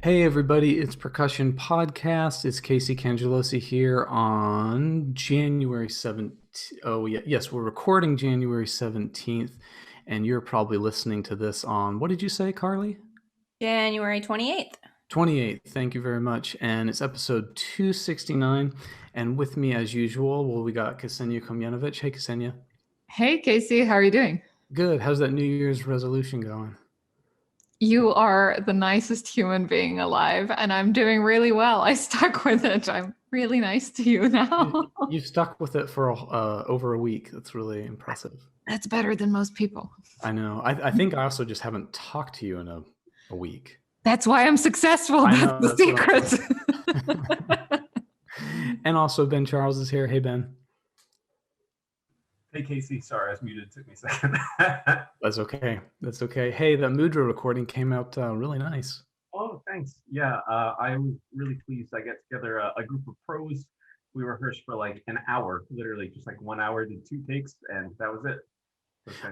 Hey everybody, it's Percussion Podcast. It's Casey Cangelosi here on January 17th. Oh, yeah, yes, we're recording January 17th, and you're probably listening to this on, what did you say, Karli? January 28th. 28th. Thank you very much. And it's episode 269. And with me, as usual, we got Ksenija Komljenović. Hey, Ksenija. Hey, Casey, how are you doing? Good. How's that New Year's resolution going? You are the nicest human being alive, and I'm doing really well. I stuck with it. I'm really nice to you now. You've stuck with it for over a week. That's really impressive. That's better than most people. I know. I think I also just haven't talked to you in a week. That's why I'm successful. That's the secret. And also Ben Charles is here. Hey, Ben. Hey, Casey. Sorry, I was muted. It took me a second. That's okay. That's okay. Hey, the Mudra recording came out really nice. Oh, thanks. Yeah, I was really pleased. I got together a group of pros. We rehearsed for like an hour, literally just like 1 hour, did 2 takes, and that was it.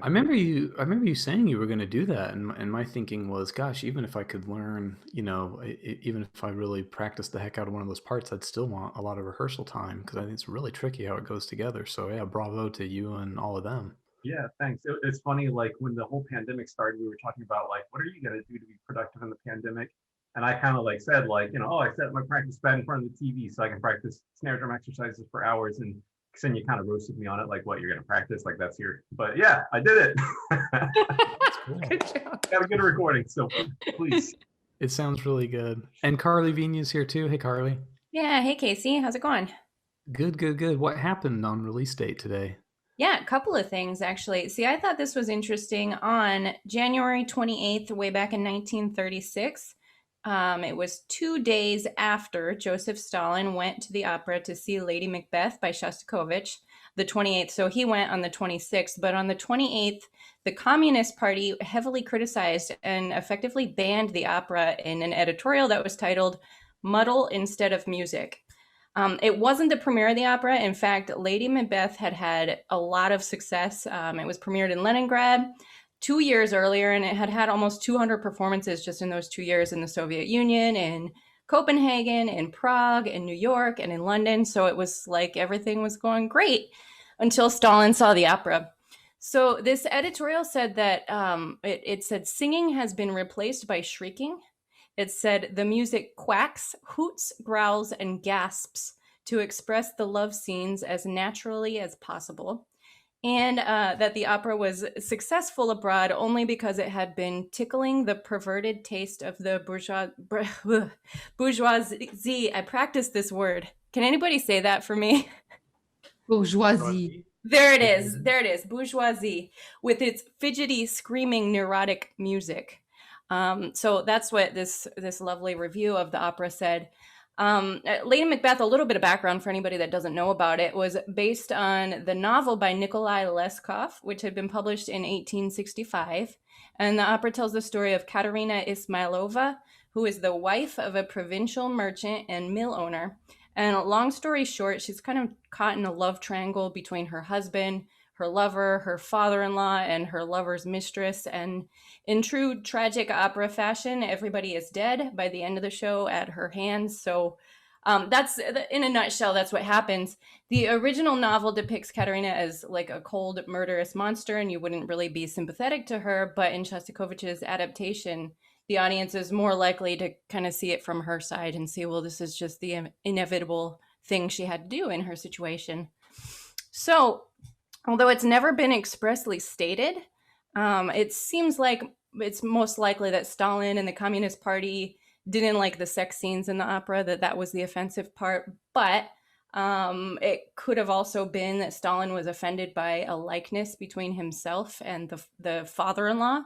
I remember you saying you were going to do that, and my thinking was, gosh, even if I could learn, even if I really practiced the heck out of one of those parts, I'd still want a lot of rehearsal time because I think it's really tricky how it goes together. So yeah, bravo to you and all of them. Yeah, thanks. It's funny, like when the whole pandemic started, we were talking about like, what are you going to do to be productive in the pandemic? And I kind of like said like, I set my practice bed in front of the TV so I can practice snare drum exercises for hours. And Ksenija kind of roasted me on it, like, what, you're going to practice? Like, that's your, but yeah, I did it. Cool. Good job. Got a good recording, so please. It sounds really good. And Karli Viña's here too. Hey, Karli. Yeah, hey Casey, how's it going? Good. What happened on release date today? Yeah, a couple of things actually. See, I thought this was interesting. On January 28th, way back in 1936, it was 2 days after Joseph Stalin went to the opera to see Lady Macbeth by Shostakovich, the 28th. So he went on the 26th, but on the 28th, the Communist Party heavily criticized and effectively banned the opera in an editorial that was titled Muddle Instead of Music. It wasn't the premiere of the opera. In fact, Lady Macbeth had a lot of success. It was premiered in Leningrad 2 years earlier, and it had almost 200 performances just in those 2 years in the Soviet Union, in Copenhagen, in Prague, in New York, and in London. So it was like everything was going great until Stalin saw the opera. So this editorial said that it said singing has been replaced by shrieking. It said the music quacks, hoots, growls, and gasps to express the love scenes as naturally as possible. And that the opera was successful abroad only because it had been tickling the perverted taste of the bourgeoisie. I practiced this word. Can anybody say that for me? Bourgeoisie. There it is. Bourgeoisie, with its fidgety, screaming, neurotic music. So that's what this lovely review of the opera said. Lady Macbeth, a little bit of background for anybody that doesn't know about it, was based on the novel by Nikolai Leskov, which had been published in 1865. And the opera tells the story of Katerina Ismailova, who is the wife of a provincial merchant and mill owner. And long story short, she's kind of caught in a love triangle between her husband, her lover, her father-in-law, and her lover's mistress. And in true tragic opera fashion, everybody is dead by the end of the show at her hands. So that's, in a nutshell, that's what happens. The original novel depicts Katerina as like a cold, murderous monster, and you wouldn't really be sympathetic to her. But in Shostakovich's adaptation, the audience is more likely to kind of see it from her side and see, well, this is just the inevitable thing she had to do in her situation. So, although it's never been expressly stated, it seems like it's most likely that Stalin and the Communist Party didn't like the sex scenes in the opera, that was the offensive part. But it could have also been that Stalin was offended by a likeness between himself and the father-in-law,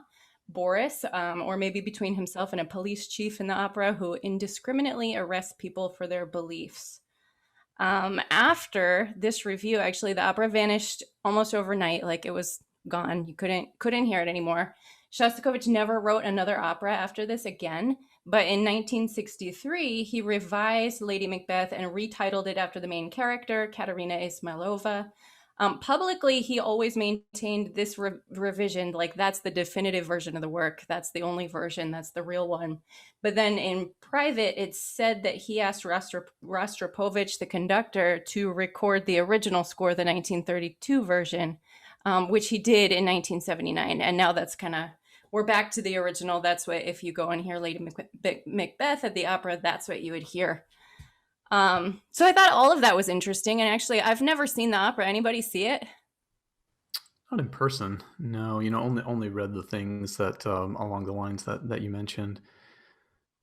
Boris, or maybe between himself and a police chief in the opera who indiscriminately arrests people for their beliefs. After this review, actually, the opera vanished almost overnight. Like, it was gone. You couldn't hear it anymore. Shostakovich never wrote another opera after this again, but in 1963, he revised Lady Macbeth and retitled it after the main character, Katerina Ismailova. Publicly, he always maintained this revision, like that's the definitive version of the work. That's the only version. That's the real one. But then in private, it's said that he asked Rostropovich, the conductor, to record the original score, the 1932 version, which he did in 1979. And now that's kind of, we're back to the original. That's what, if you go and hear Lady Macbeth at the opera, that's what you would hear. So I thought all of that was interesting. And actually, I've never seen the opera. Anybody see it? Not in person, no. Only read the things that along the lines that you mentioned.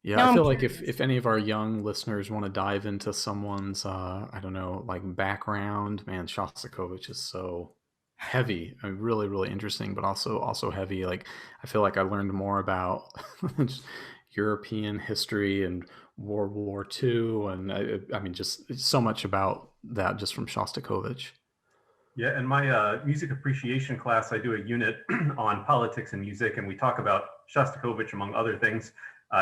Yeah, No, I I'm feel like curious. if any of our young listeners want to dive into someone's I don't know, like background, man, Shostakovich is so heavy. I mean, really, really interesting, but also heavy. Like I feel like I learned more about just European history and World War II, and I mean, just so much about that just from Shostakovich. Yeah, in my music appreciation class, I do a unit on politics and music, and we talk about Shostakovich, among other things,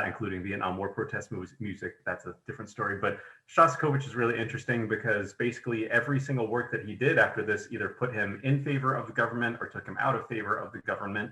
including Vietnam War protest music. That's a different story. But Shostakovich is really interesting because basically every single work that he did after this either put him in favor of the government or took him out of favor of the government.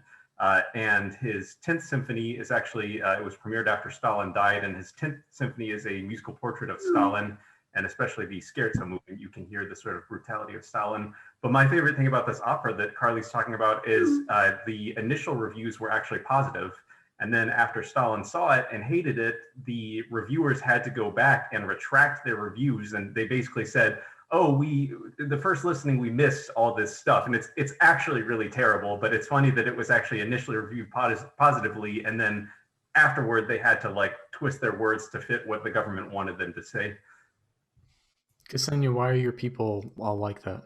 And his 10th symphony is actually, it was premiered after Stalin died, and his 10th symphony is a musical portrait of Stalin, and especially the scherzo movement. You can hear the sort of brutality of Stalin. But my favorite thing about this opera that Karli's talking about is the initial reviews were actually positive. And then after Stalin saw it and hated it, the reviewers had to go back and retract their reviews. And they basically said, oh, the first listening, we missed all this stuff. And it's actually really terrible, but it's funny that it was actually initially reviewed positively. And then afterward, they had to like twist their words to fit what the government wanted them to say. Ksenija, why are your people all like that?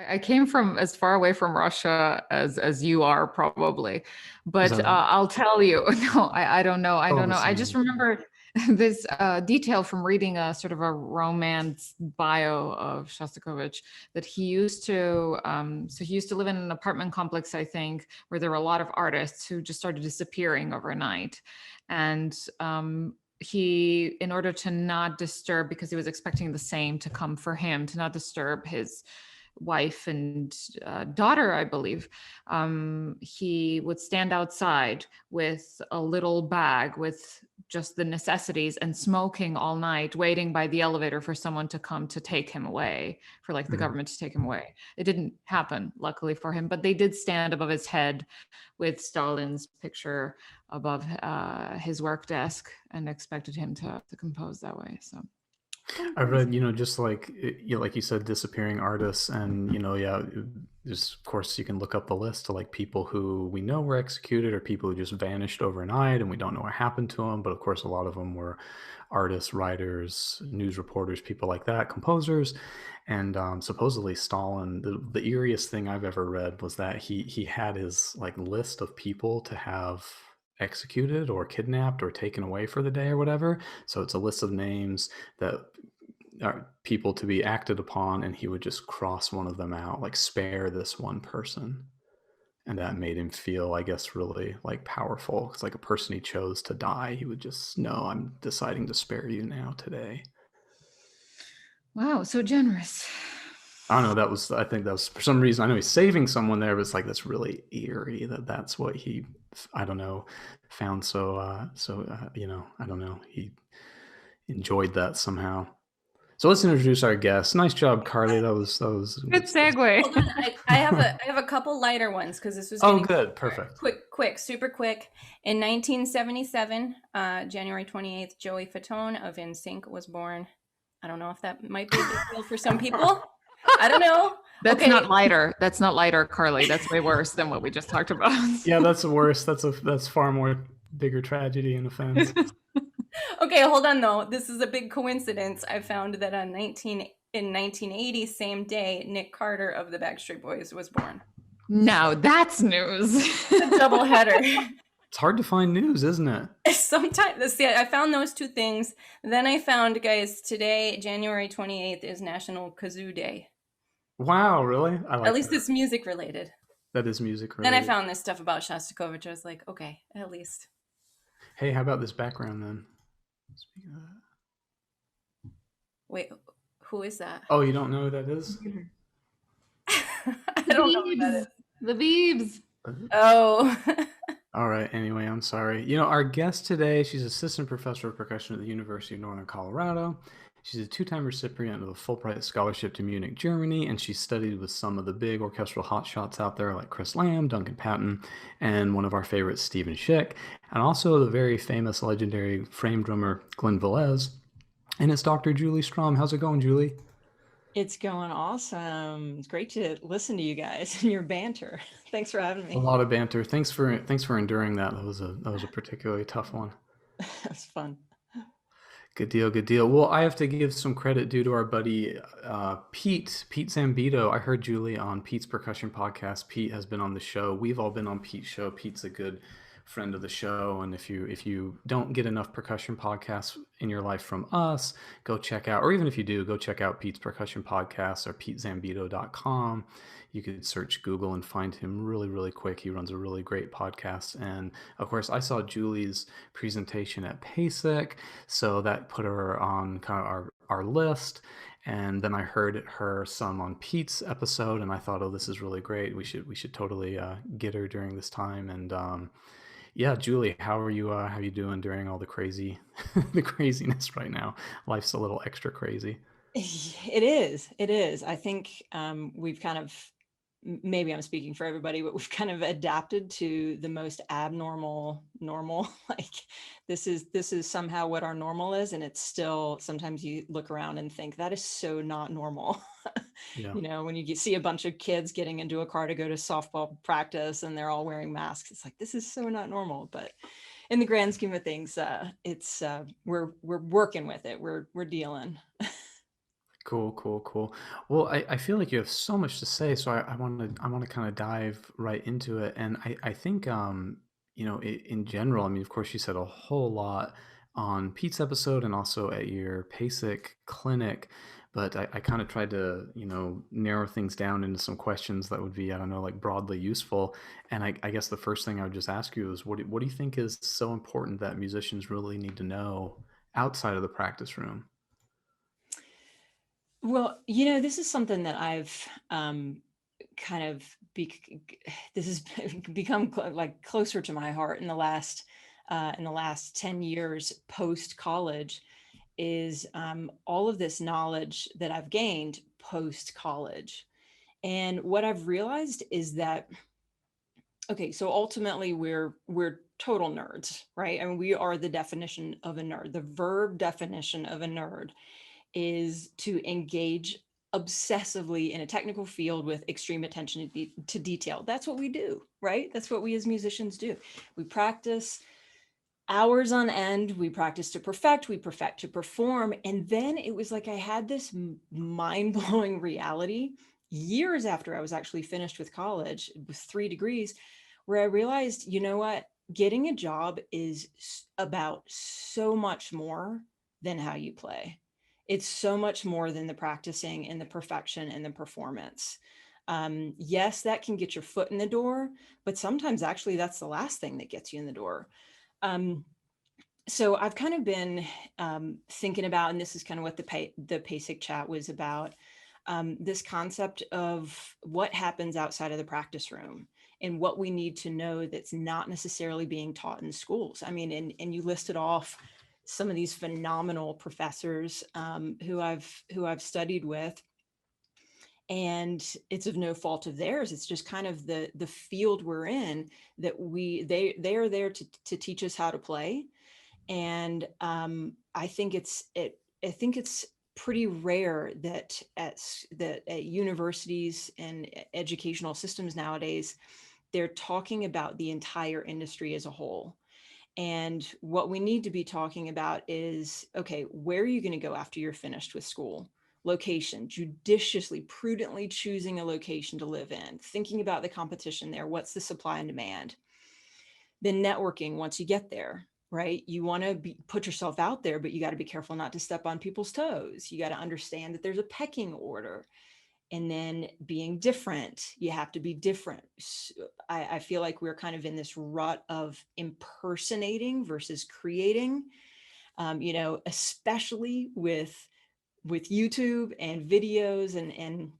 I came from as far away from Russia as you are probably, but I'll tell you. No, I don't know. I don't know. I just remember this detail from reading a sort of a romance bio of Shostakovich that he used to. So he used to live in an apartment complex, I think, where there were a lot of artists who just started disappearing overnight, and he, in order to not disturb, because he was expecting the same to come for him, to not disturb his wife and daughter, I believe, he would stand outside with a little bag with just the necessities and smoking all night, waiting by the elevator for someone to come to take him away, for like the government to take him away. It didn't happen, luckily for him, but they did stand above his head with Stalin's picture above his work desk and expected him to compose that way. So I read, just like like you said, disappearing artists, and just of course you can look up the list of like people who we know were executed or people who just vanished overnight, and we don't know what happened to them. But of course, a lot of them were artists, writers, news reporters, people like that, composers, and supposedly Stalin. The eeriest thing I've ever read was that he had his like list of people to have executed or kidnapped or taken away for the day or whatever. So it's a list of names that are people to be acted upon, and he would just cross one of them out, like spare this one person. And that made him feel, I guess, really like powerful. It's like a person he chose to die, he would just, no, I'm deciding to spare you now today. Wow, so generous. I don't know, I think that was, for some reason, I know he's saving someone there, but it's like, that's really eerie that's what he, I don't know, found so, I don't know, he enjoyed that somehow. So let's introduce our guest. Nice job, Karli. That was good segue. Hold on. I have a couple lighter ones because this was good, perfect. Quick, super quick. In 1977, January 28th, Joey Fatone of NSYNC was born. I don't know if that might be a big deal for some people. I don't know. That's not lighter. That's not lighter, Karli. That's way worse than what we just talked about. Yeah, that's worse. That's far more bigger tragedy and offense. Okay, hold on though. This is a big coincidence. I found that in 1980, same day, Nick Carter of the Backstreet Boys was born. Now that's news. A double header. It's hard to find news, isn't it? Sometimes, see, I found those two things. Then I found, guys, today, January 28th, is National Kazoo Day. Wow, really? I like At least it's music related. That is music related. Then I found this stuff about Shostakovich. I was like, okay, at least. Hey, how about this background then? Speaking of that. Wait, Who is that? Oh, you don't know who that is? I don't know who that is. The Beebs. Oh. All right. Anyway, I'm sorry. You know, our guest today, she's assistant professor of percussion at the University of Northern Colorado. She's a two-time recipient of a Fulbright scholarship to Munich, Germany, and she studied with some of the big orchestral hotshots out there like Chris Lamb, Duncan Patton, and one of our favorites, Stephen Schick, and also the very famous, legendary frame drummer Glenn Velez. And it's Dr. Julie Strom. How's it going, Julie? It's going awesome. It's great to listen to you guys and your banter. Thanks for having me. A lot of banter. Thanks for enduring that. That was a particularly tough one. It was fun. Good deal, good deal. Well, I have to give some credit due to our buddy Pete Zambito. I heard Julie on Pete's Percussion podcast. Pete has been on the show. We've all been on Pete's show. Pete's a good friend of the show, and if you don't get enough percussion podcasts in your life from us, go check out, or even if you do, go check out Pete's Percussion Podcast or petezambito.com. You could search Google and find him really quick. He runs a really great podcast. And of course, I saw Julie's presentation at PASIC, so that put her on kind of our list. And then I heard her some on Pete's episode, and I thought, oh, this is really great. We should totally get her during this time. And yeah, Julie, how are you doing during all the craziness right now? Life's a little extra crazy. It is. I think we've kind of, maybe I'm speaking for everybody, but we've kind of adapted to the most abnormal normal. Like this is somehow what our normal is. And it's still, sometimes you look around and think that is so not normal. Yeah. You know, when you see a bunch of kids getting into a car to go to softball practice and they're all wearing masks, it's like, this is so not normal. But in the grand scheme of things, it's we're working with it. We're dealing. Cool. Well, I feel like you have so much to say, so I want to kind of dive right into it. And I think you know, in general, I mean, of course, you said a whole lot on Pete's episode and also at your PASIC clinic, but I kind of tried to, you know, narrow things down into some questions that would be, I don't know, like broadly useful. And I guess the first thing I would just ask you is, what do you think is so important that musicians really need to know outside of the practice room? Well, you know, this is something that I've kind of this has become like closer to my heart in the last 10 years post college, is all of this knowledge that I've gained post college. And what I've realized is that, okay, so ultimately we're total nerds, right? I mean, we are the definition of a nerd. The verb definition of a nerd is to engage obsessively in a technical field with extreme attention to detail. That's what we do, right? That's what we as musicians do. We practice hours on end. We practice to perfect, we perfect to perform. And then it was like I had this mind-blowing reality years after I was actually finished with college with 3 degrees, where I realized, you know what? Getting a job is about so much more than how you play. It's so much more than the practicing and the perfection and the performance. Yes, that can get your foot in the door, but sometimes actually that's the last thing that gets you in the door. So I've kind of been thinking about, and this is kind of what the PASIC chat was about, this concept of what happens outside of the practice room and what we need to know that's not necessarily being taught in schools. I mean, and you listed off some of these phenomenal professors who I've studied with, and it's of no fault of theirs. It's just kind of the field we're in, that they are there to teach us how to play. And I think it's pretty rare that at universities and educational systems nowadays, they're talking about the entire industry as a whole. And what we need to be talking about is, okay, where are you going to go after you're finished with school? Location, judiciously, prudently choosing a location to live in, thinking about the competition there. What's the supply and demand? Then networking once you get there, right? You want to put yourself out there, but you got to be careful not to step on people's toes. You got to understand that there's a pecking order. And then being different, you have to be different. I feel like we're kind of in this rut of impersonating versus creating, you know, especially with with YouTube and videos and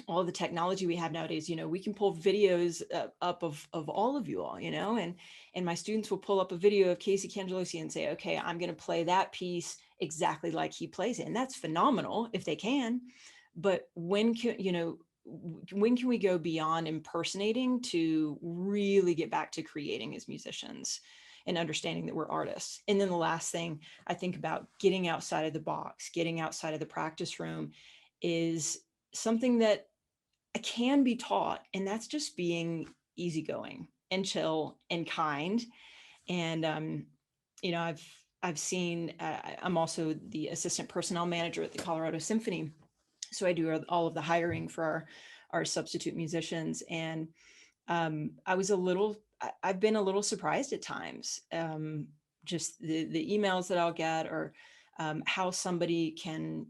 all the technology we have nowadays, we can pull videos up of all of you all, and my students will pull up a video of Casey Cangelosi and say, okay, I'm going to play that piece exactly like he plays it. And that's phenomenal if they can. But when can we go beyond impersonating to really get back to creating as musicians and understanding that we're artists? And then the last thing I think about, getting outside of the box, getting outside of the practice room, is something that can be taught, and that's just being easygoing and chill and kind. And I've seen, I'm also the assistant personnel manager at the Colorado Symphony, so I do all of the hiring for our substitute musicians. And I've been a little surprised at times, just the emails that I'll get, or how somebody can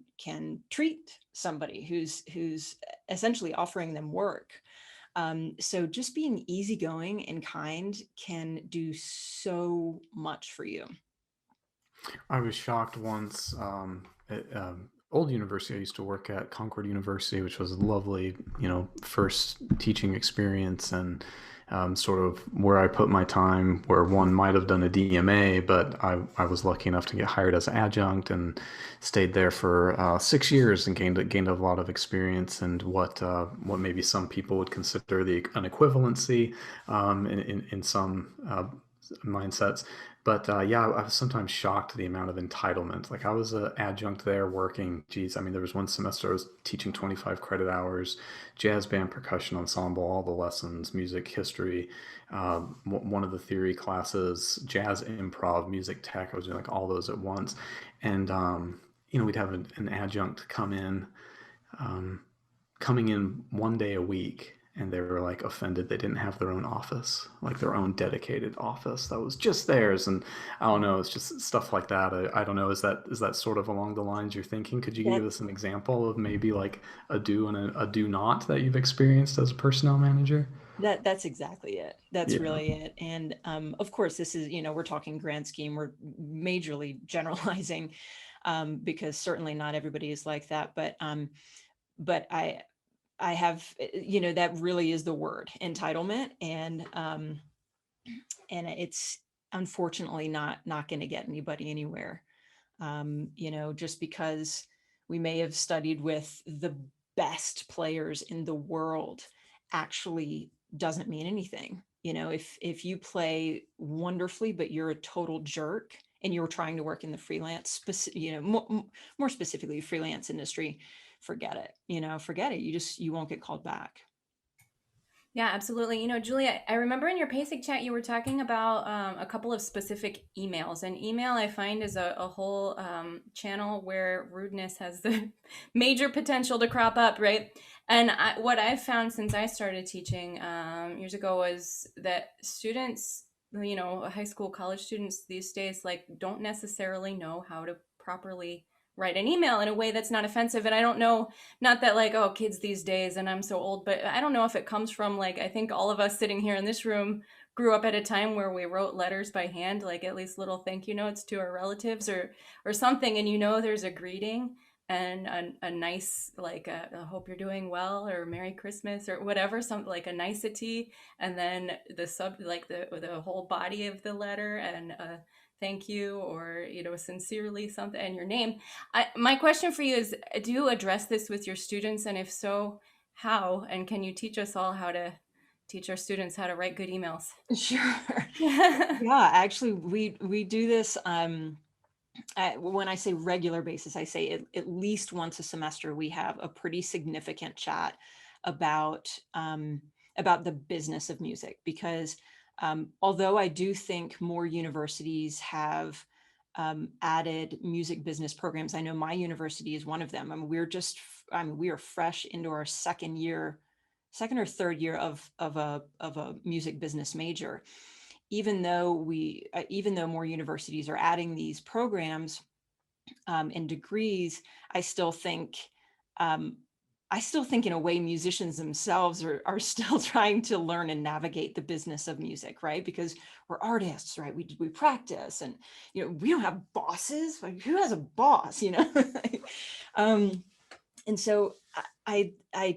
treat somebody who's essentially offering them work. So just being easygoing and kind can do so much for you. I was shocked once at old university I used to work at, Concord University, which was a lovely, first teaching experience, and sort of where I put my time, where one might have done a DMA, but I was lucky enough to get hired as an adjunct and stayed there for 6 years and gained a lot of experience, and what maybe some people would consider an equivalency in some mindsets. But yeah, I was sometimes shocked at the amount of entitlement. Like, I was an adjunct there working, geez, I mean, there was one semester I was teaching 25 credit hours, jazz band, percussion ensemble, all the lessons, music history, one of the theory classes, jazz improv, music tech. I was doing like all those at once. And, we'd have an adjunct coming in one day a week, and they were like offended they didn't have their own office, like their own dedicated office that was just theirs. And I don't know, it's just stuff like that. I don't know, is that sort of along the lines you're thinking? Could you give us an example of maybe like a do and a do not that you've experienced as a personnel manager? That's exactly it. That's really it. And of course, this is, we're talking grand scheme, we're majorly generalizing, because certainly not everybody is like that. But I have, that really is the word, entitlement. And it's unfortunately not going to get anybody anywhere. Just because we may have studied with the best players in the world actually doesn't mean anything. If you play wonderfully, but you're a total jerk and you're trying to work in the freelance, more specifically freelance industry, forget it. Forget it. You won't get called back. Yeah, absolutely. Julia, I remember in your basic chat you were talking about a couple of specific emails. And email, I find, is a whole channel where rudeness has the major potential to crop up, right? And what I've found since I started teaching years ago was that students, high school, college students these days, like, don't necessarily know how to properly write an email in a way that's not offensive. And I don't know, not that like, oh, kids these days and I'm so old, but I don't know if it comes from, like, I think all of us sitting here in this room grew up at a time where we wrote letters by hand, like at least little thank you notes to our relatives or something. And there's a greeting and a nice, like I hope you're doing well, or Merry Christmas, or whatever, something like a nicety, and then the whole body of the letter, and thank you, or sincerely something, and your name. My question for you is, do you address this with your students, and if so, how? And can you teach us all how to teach our students how to write good emails? Sure. Yeah, actually, we do this when I say regular basis. I say at least once a semester we have a pretty significant chat about the business of music, because although I do think more universities have added music business programs, I know my university is one of them. I mean, we are fresh into our second or third year of a music business major. Even though more universities are adding these programs and degrees, I still think I still think in a way musicians themselves are still trying to learn and navigate the business of music, right? Because we're artists, right? We practice, and we don't have bosses. Like, who has a boss, and so I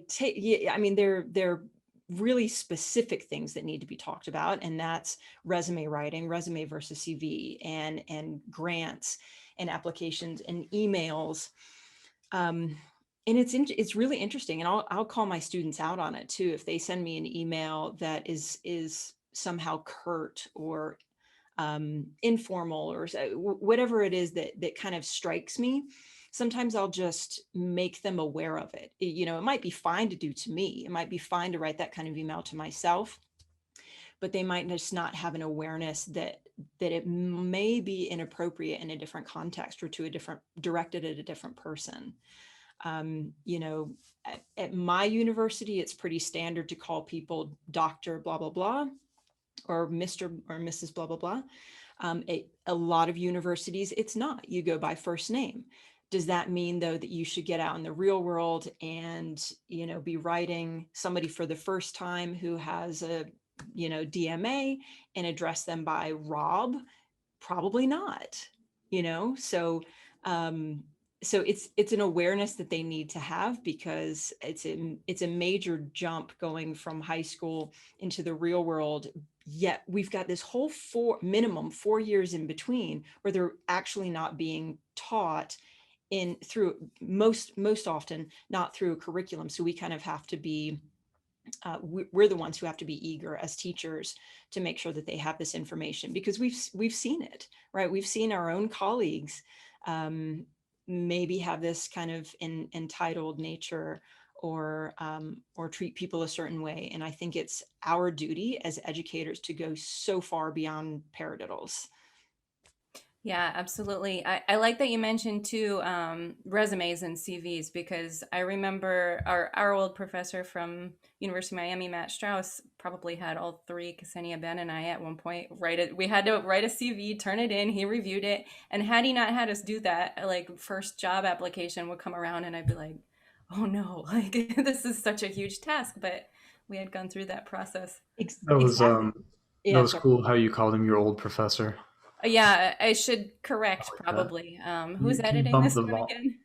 take, yeah, I mean, they're really specific things that need to be talked about, and that's resume writing, resume versus CV, and grants and applications and emails. And it's really interesting, and I'll call my students out on it too if they send me an email that is somehow curt or informal or whatever it is that kind of strikes me. Sometimes I'll just make them aware of it. It might be fine to do to me. It might be fine to write that kind of email to myself, but they might just not have an awareness that it may be inappropriate in a different context or directed at a different person. At my university, it's pretty standard to call people Dr. blah, blah, blah, or Mr. or Mrs. blah, blah, blah. A lot of universities, it's not. You go by first name. Does that mean, though, that you should get out in the real world and, be writing somebody for the first time who has a, DMA and address them by Rob? Probably not, so it's an awareness that they need to have, because it's a major jump going from high school into the real world. Yet we've got this whole minimum 4 years in between where they're actually not being taught through most often not through a curriculum. So we kind of have to be we're the ones who have to be eager as teachers to make sure that they have this information, because we've seen it, right? We've seen our own colleagues maybe have this kind of entitled nature or treat people a certain way. And I think it's our duty as educators to go so far beyond paradiddles. Yeah, absolutely. I like that you mentioned too resumes and CVs, because I remember our old professor from University of Miami, Matt Strauss, probably had all three, Ksenija, Ben, and I at one point we had to write a CV, turn it in, he reviewed it, and had he not had us do that, like first job application would come around and I'd be like, oh no, like this is such a huge task, but we had gone through that process. That was Exactly. that was cool how you called him your old professor. Yeah, I should correct probably. Who's editing this one again?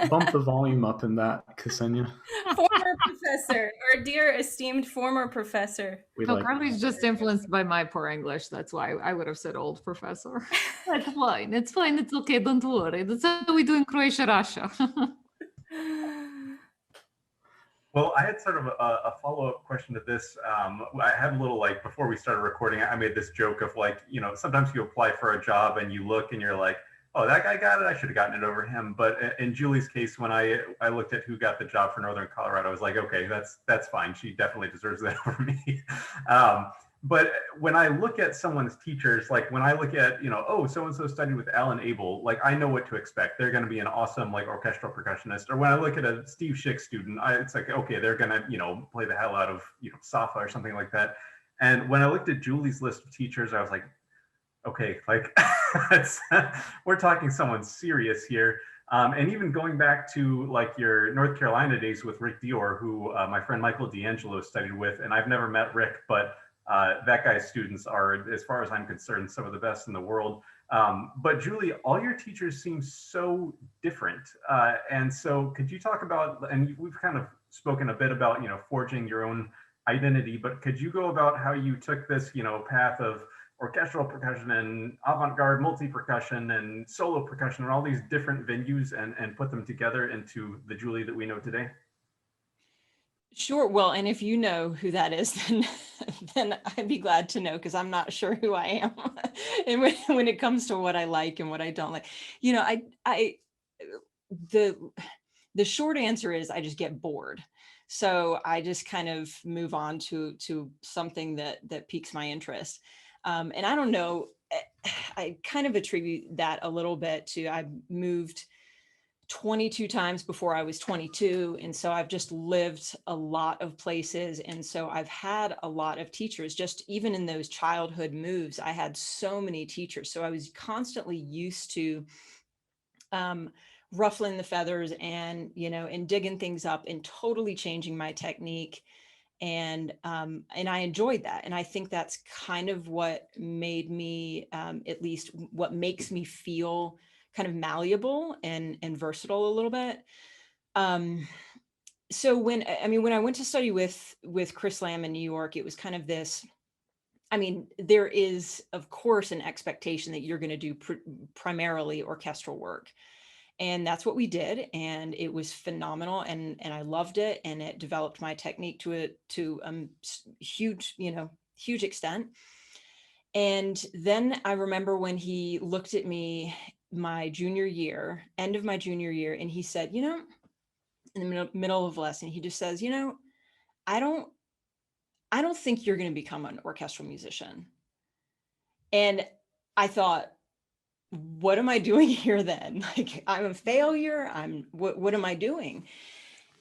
Bump the volume up in that, Ksenija. Former professor, or dear esteemed former professor. Karli's just influenced by my poor English. That's why I would have said old professor. That's fine. It's fine. It's okay. Don't worry. That's how we do in Croatia, Russia. Well, I had sort of a follow-up question to this. I had a little, like, before we started recording, I made this joke of, like, sometimes you apply for a job and you look and you're like, oh, that guy got it, I should have gotten it over him. But in Julie's case, when I looked at who got the job for Northern Colorado, I was like, okay, that's fine. She definitely deserves that over me. But when I look at someone's teachers, like when I look at, oh, so-and-so studied with Alan Abel, like I know what to expect. They're going to be an awesome, like, orchestral percussionist. Or when I look at a Steve Schick student, it's like, okay, they're going to, play the hell out of, Safa or something like that. And when I looked at Julie's list of teachers, I was like, okay, like we're talking someone serious here. And even going back to like your North Carolina days with Rick Dior, who my friend Michael D'Angelo studied with, and I've never met Rick, but that guy's students are, as far as I'm concerned, some of the best in the world. But Julie, all your teachers seem so different. And so could you talk about, and we've kind of spoken a bit about, forging your own identity, but could you go about how you took this, path of orchestral percussion and avant-garde multi-percussion and solo percussion and all these different venues and put them together into the Julie that we know today? Sure. Well, and if you know who that is, then I'd be glad to know, because I'm not sure who I am. And when it comes to what I like and what I don't like, the short answer is I just get bored. So I just kind of move on to something that piques my interest. And I don't know, I kind of attribute that a little bit to, I moved 22 times before I was 22. And so I've just lived a lot of places. And so I've had a lot of teachers, just even in those childhood moves, I had so many teachers. So I was constantly used to ruffling the feathers and, and digging things up and totally changing my technique. And I enjoyed that. And I think that's kind of what made me, at least what makes me feel kind of malleable and versatile a little bit. So when I went to study with Chris Lamb in New York, it was kind of this, there is, of course, an expectation that you're going to do primarily orchestral work. And that's what we did. And it was phenomenal. And I loved it. And it developed my technique to huge, huge extent. And then I remember when he looked at me my junior year, end of my junior year, and he said, in the middle of a lesson, he just says, I don't think you're going to become an orchestral musician. And I thought, what am I doing here then? Like, I'm a failure. What am I doing?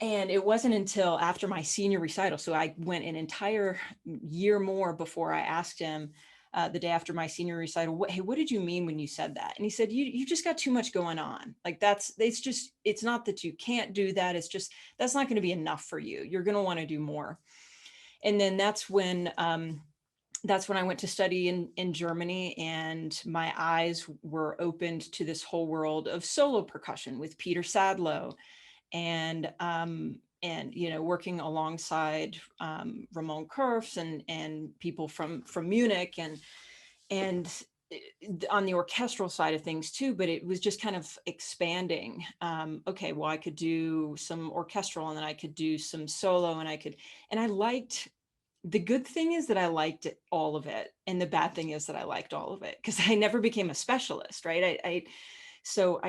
And it wasn't until after my senior recital. So I went an entire year more before I asked him the day after my senior recital, hey, what did you mean when you said that? And he said, you just got too much going on. Like it's not that you can't do that. It's just, that's not going to be enough for you. You're going to want to do more. And then that's when I went to study in Germany, and my eyes were opened to this whole world of solo percussion with Peter Sadlo, and working alongside Ramon Kurfs and people from Munich and on the orchestral side of things too. But it was just kind of expanding. Okay, well, I could do some orchestral, and then I could do some solo, and I liked. The good thing is that I liked all of it. And the bad thing is that I liked all of it, because I never became a specialist, right? So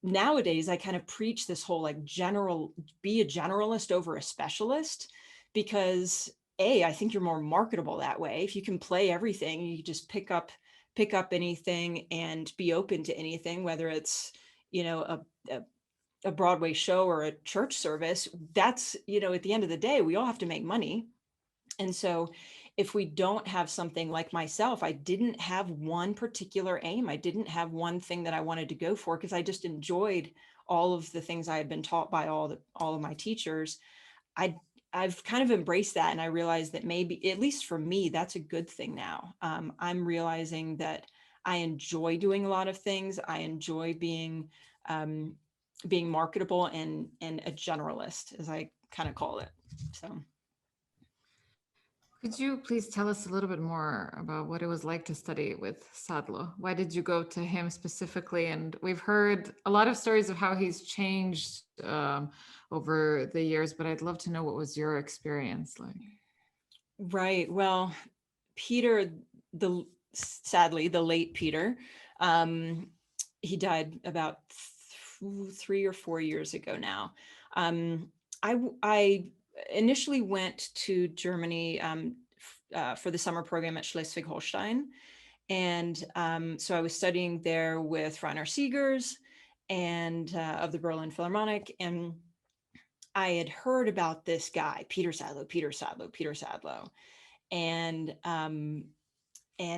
nowadays I kind of preach this whole be a generalist over a specialist, because I think you're more marketable that way. If you can play everything, you just pick up anything and be open to anything, whether it's, a Broadway show or a church service. That's, at the end of the day, we all have to make money. And so if we don't have something like myself, I didn't have one particular aim. I didn't have one thing that I wanted to go for, because I just enjoyed all of the things I had been taught by all of my teachers. I've kind of embraced that. And I realized that maybe, at least for me, that's a good thing now. I'm realizing that I enjoy doing a lot of things. I enjoy being marketable and a generalist, as I kind of call it. So. Could you please tell us a little bit more about what it was like to study with Sadlo? Why did you go to him specifically? And we've heard a lot of stories of how he's changed over the years, but I'd love to know, what was your experience like? Right. Well, Peter, sadly, the late Peter, he died about 3 or 4 years ago now. I initially went to Germany for the summer program at Schleswig-Holstein. And so I was studying there with Rainer Siegers and of the Berlin Philharmonic. And I had heard about this guy, Peter Sadlo. And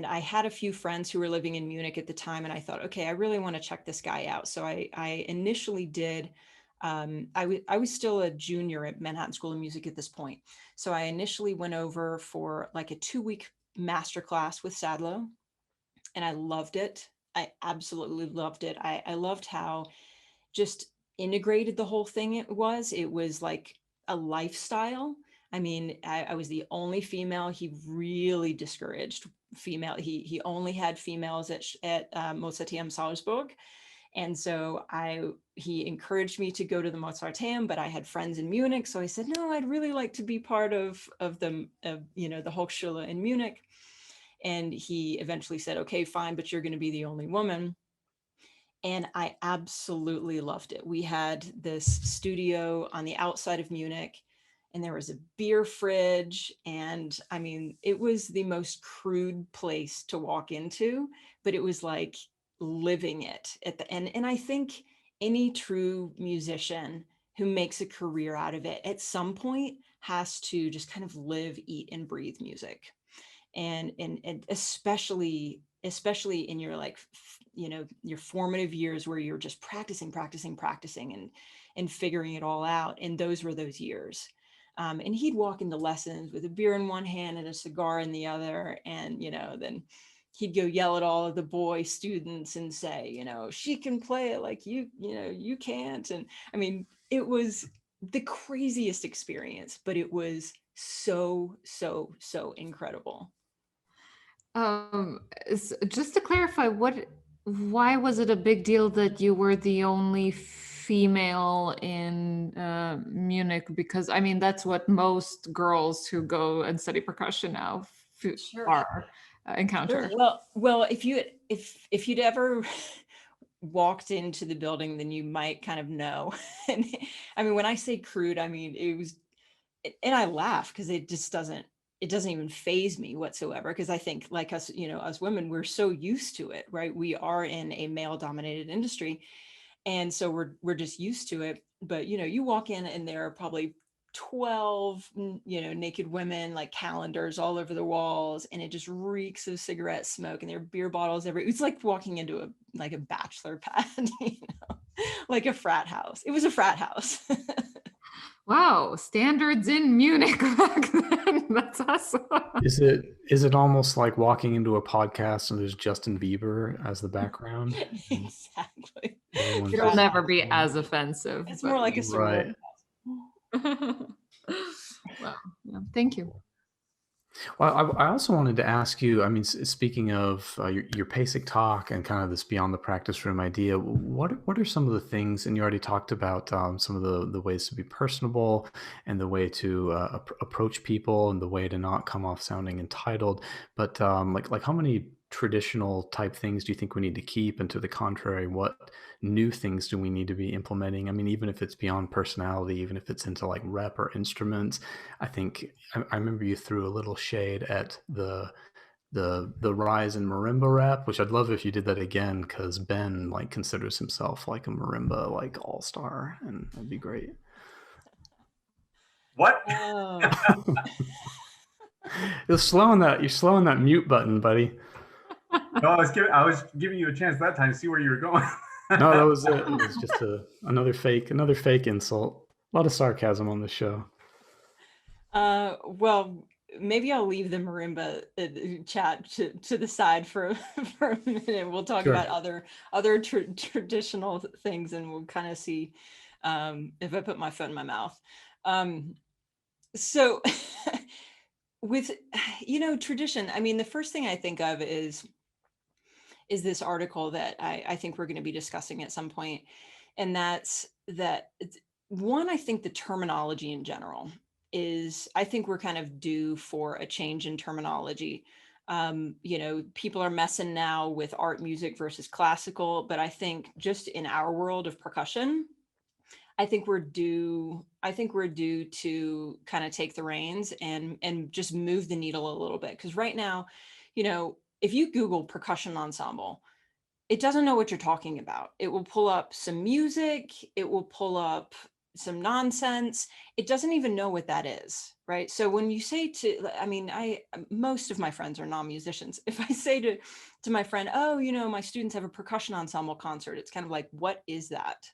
I had a few friends who were living in Munich at the time. And I thought, okay, I really want to check this guy out. So I initially did. I was still a junior at Manhattan School of Music at this point. So I initially went over for like a 2-week masterclass with Sadlo, and I loved it. I absolutely loved it. I loved how just integrated the whole thing it was. It was like a lifestyle. I was the only female. He really discouraged female. He only had females at Mozarteum Salzburg. And so he encouraged me to go to the Mozarteum, but I had friends in Munich. So I said, no, I'd really like to be part of the Hochschule in Munich. And he eventually said, okay, fine, but you're going to be the only woman. And I absolutely loved it. We had this studio on the outside of Munich, and there was a beer fridge. And it was the most crude place to walk into, but it was like living it at the end. And I think any true musician who makes a career out of it at some point has to just kind of live, eat, and breathe music. And especially especially in your like, your formative years where you're just practicing and figuring it all out. And those were those years. And he'd walk into lessons with a beer in one hand and a cigar in the other. And, then he'd go yell at all of the boy students and say, she can play it like you can't. And I mean, it was the craziest experience, but it was so incredible. Just to clarify, why was it a big deal that you were the only female in Munich? Because I mean, that's what most girls who go and study percussion now encounter. Sure. Well, if you'd ever walked into the building, then you might kind of know. And I mean, when I say crude, I mean, it was, and I laugh because it doesn't even faze me whatsoever. Because I think like us, us women, we're so used to it, right? We are in a male dominated industry. And so we're just used to it. But, you walk in and there are probably 12, naked women, like calendars all over the walls. And it just reeks of cigarette smoke, and there are beer bottles everywhere. It's like walking into a bachelor pad, like a frat house. It was a frat house. Wow, standards in Munich back then. That's awesome. Is it almost like walking into a podcast and there's Justin Bieber as the background? Exactly. It'll never be as offensive. It's more like a sorority house. Wow. Yeah, thank you. Well, I also wanted to ask you, I mean, speaking of your PASIC talk and kind of this beyond the practice room idea, what are some of the things, and you already talked about some of the ways to be personable and the way to approach people and the way to not come off sounding entitled, but like how many traditional type things do you think we need to keep? And to the contrary, what new things do we need to be implementing? I mean, even if it's beyond personality, even if it's into like rep or instruments, I think I remember you threw a little shade at the rise in marimba rep, which I'd love if you did that again, because Ben like considers himself like a marimba like all-star, and that'd be great. What? You're slowing that mute button, buddy. No, I was giving you a chance that time to see where you were going. No, that was it. It was just another fake insult. A lot of sarcasm on this show. Well, maybe I'll leave the marimba chat to the side for a minute. We'll talk about other traditional things, and we'll kind of see if I put my foot in my mouth. So with tradition, I mean, the first thing I think of is this article that I think we're going to be discussing at some point. And that's that one, I think the terminology in general is, I think we're kind of due for a change in terminology. People are messing now with art music versus classical, but I think just in our world of percussion, I think we're due to kind of take the reins and just move the needle a little bit. Because right now, if you Google percussion ensemble, it doesn't know what you're talking about. It will pull up some music. It will pull up some nonsense. It doesn't even know what that is, right? So when you say most of my friends are non-musicians. If I say to my friend, oh, my students have a percussion ensemble concert, it's kind of like, what is that?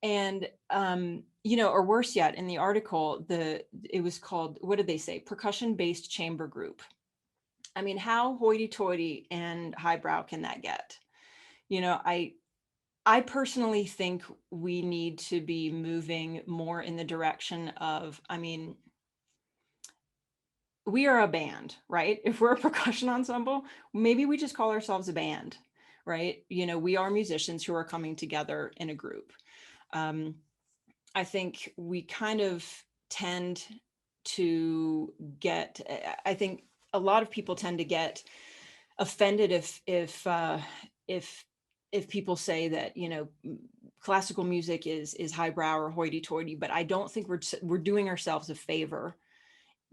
And, or worse yet, in the article, it was called, what did they say? Percussion-based chamber group. I mean, how hoity-toity and highbrow can that get? I personally think we need to be moving more in the direction of, we are a band, right? If we're a percussion ensemble, maybe we just call ourselves a band, right? We are musicians who are coming together in a group. I think we kind of tend to I think a lot of people tend to get offended if people say that, classical music is highbrow or hoity-toity, but I don't think we're doing ourselves a favor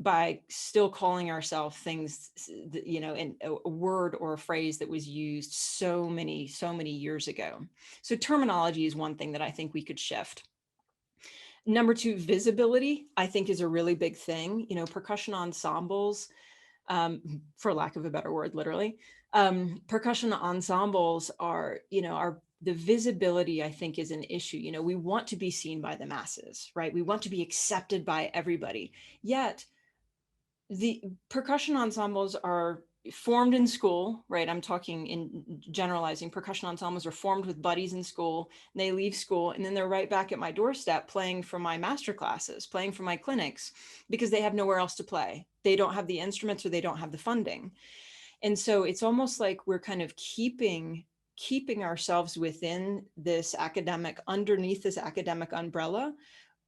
by still calling ourselves things that, in a word or a phrase that was used so many years ago. So terminology is one thing that I think we could shift. Number two, visibility, I think, is a really big thing. Percussion ensembles, for lack of a better word, literally, Percussion ensembles are, the visibility, I think, is an issue. We want to be seen by the masses, right? We want to be accepted by everybody. Yet the percussion ensembles are formed in school, right? I'm talking in generalizing. Percussion ensembles are formed with buddies in school, and they leave school, and then they're right back at my doorstep playing for my master classes, playing for my clinics, because they have nowhere else to play. They don't have the instruments, or they don't have the funding. And so it's almost like we're kind of keeping ourselves within this academic, underneath this academic umbrella.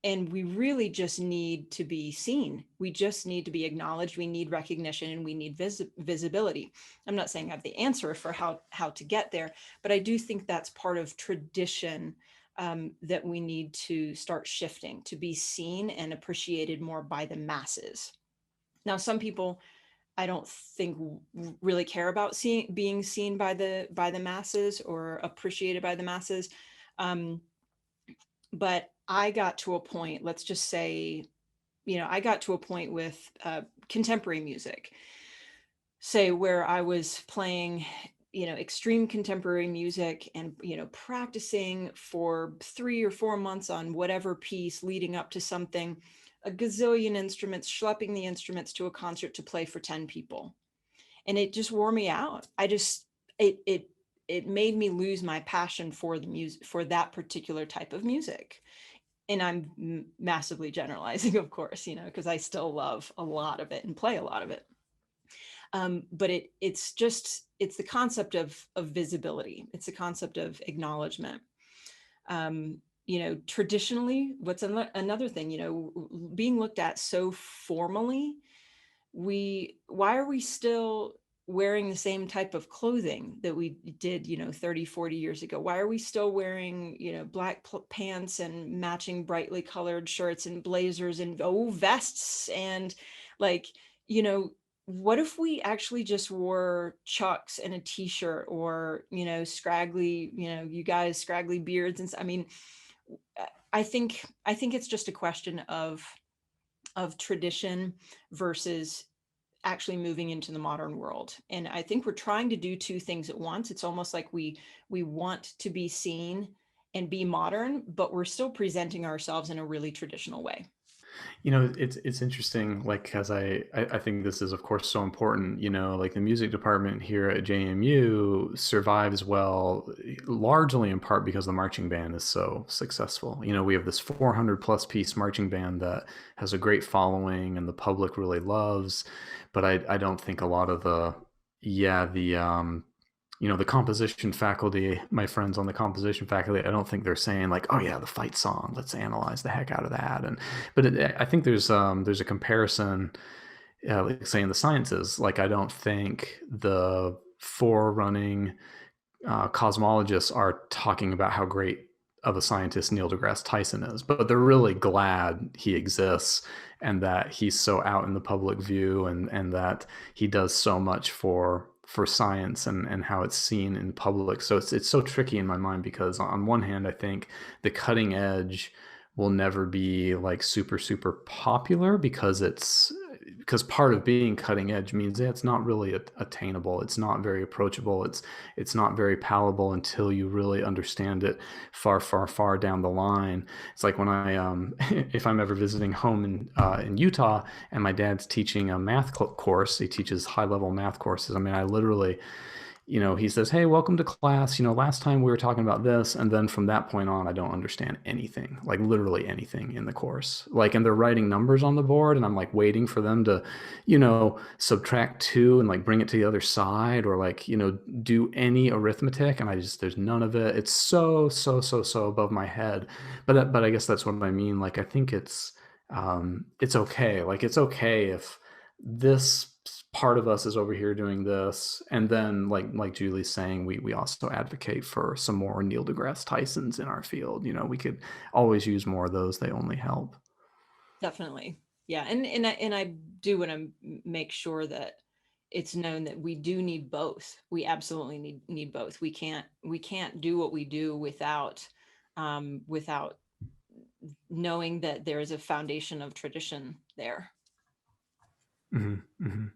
And we really just need to be seen. We just need to be acknowledged. We need recognition, and we need visibility. I'm not saying I have the answer for how to get there, but I do think that's part of tradition that we need to start shifting, to be seen and appreciated more by the masses. Now, some people, I don't think, really care about being seen by the masses or appreciated by the masses. But I got to a point, let's just say, I got to a point with contemporary music, say, where I was playing, extreme contemporary music and, practicing for 3 or 4 months on whatever piece leading up to something, a gazillion instruments, schlepping the instruments to a concert to play for 10 people. And it just wore me out. It made me lose my passion for the music, for that particular type of music. And I'm massively generalizing, of course, because I still love a lot of it and play a lot of it. But it's the concept of visibility. It's the concept of acknowledgement. Traditionally, what's another thing, being looked at so formally, why are we still wearing the same type of clothing that we did, 30, 40 years ago? Why are we still wearing, black pants and matching brightly colored shirts and blazers and vests? And what if we actually just wore chucks and a t-shirt, or, scraggly, you guys, scraggly beards? And I mean, I think it's just a question of tradition versus actually moving into the modern world. And I think we're trying to do two things at once. It's almost like we want to be seen and be modern, but we're still presenting ourselves in a really traditional way. It's interesting, like, because I think this is, of course, so important. Like, the music department here at JMU survives well, largely in part because the marching band is so successful. We have this 400 plus piece marching band that has a great following and the public really loves, but I don't think a lot of the composition faculty, my friends on the composition faculty, I don't think they're saying like, oh yeah, the fight song, let's analyze the heck out of that. I think there's a comparison, like, say, in the sciences. Like, I don't think the forerunning cosmologists are talking about how great of a scientist Neil deGrasse Tyson is, but they're really glad he exists and that he's so out in the public view, and that he does so much for science and how it's seen in public. So it's so tricky in my mind, because on one hand, I think the cutting edge will never be like super, super popular, because part of being cutting edge means that it's not really attainable. It's not very approachable. It's not very palatable until you really understand it far, far, far down the line. It's like when if I'm ever visiting home in Utah and my dad's teaching a math course, he teaches high-level math courses. I mean, I literally, he says, hey, welcome to class. Last time we were talking about this. And then from that point on, I don't understand anything, like literally anything in the course. Like, and they're writing numbers on the board, and I'm like waiting for them to, subtract 2 and like bring it to the other side, or like, do any arithmetic. And there's none of it. It's so, so, so, so above my head. But I guess that's what I mean. Like, I think it's okay. Like, it's okay if this part of us is over here doing this, and then like Julie's saying, we also advocate for some more Neil deGrasse Tysons in our field. We could always use more of those. They only help. Definitely. Yeah. And I do want to make sure that it's known that we do need both. We absolutely need both. We can't do what we do without knowing that there is a foundation of tradition there. Mm-hmm. Mm-hmm.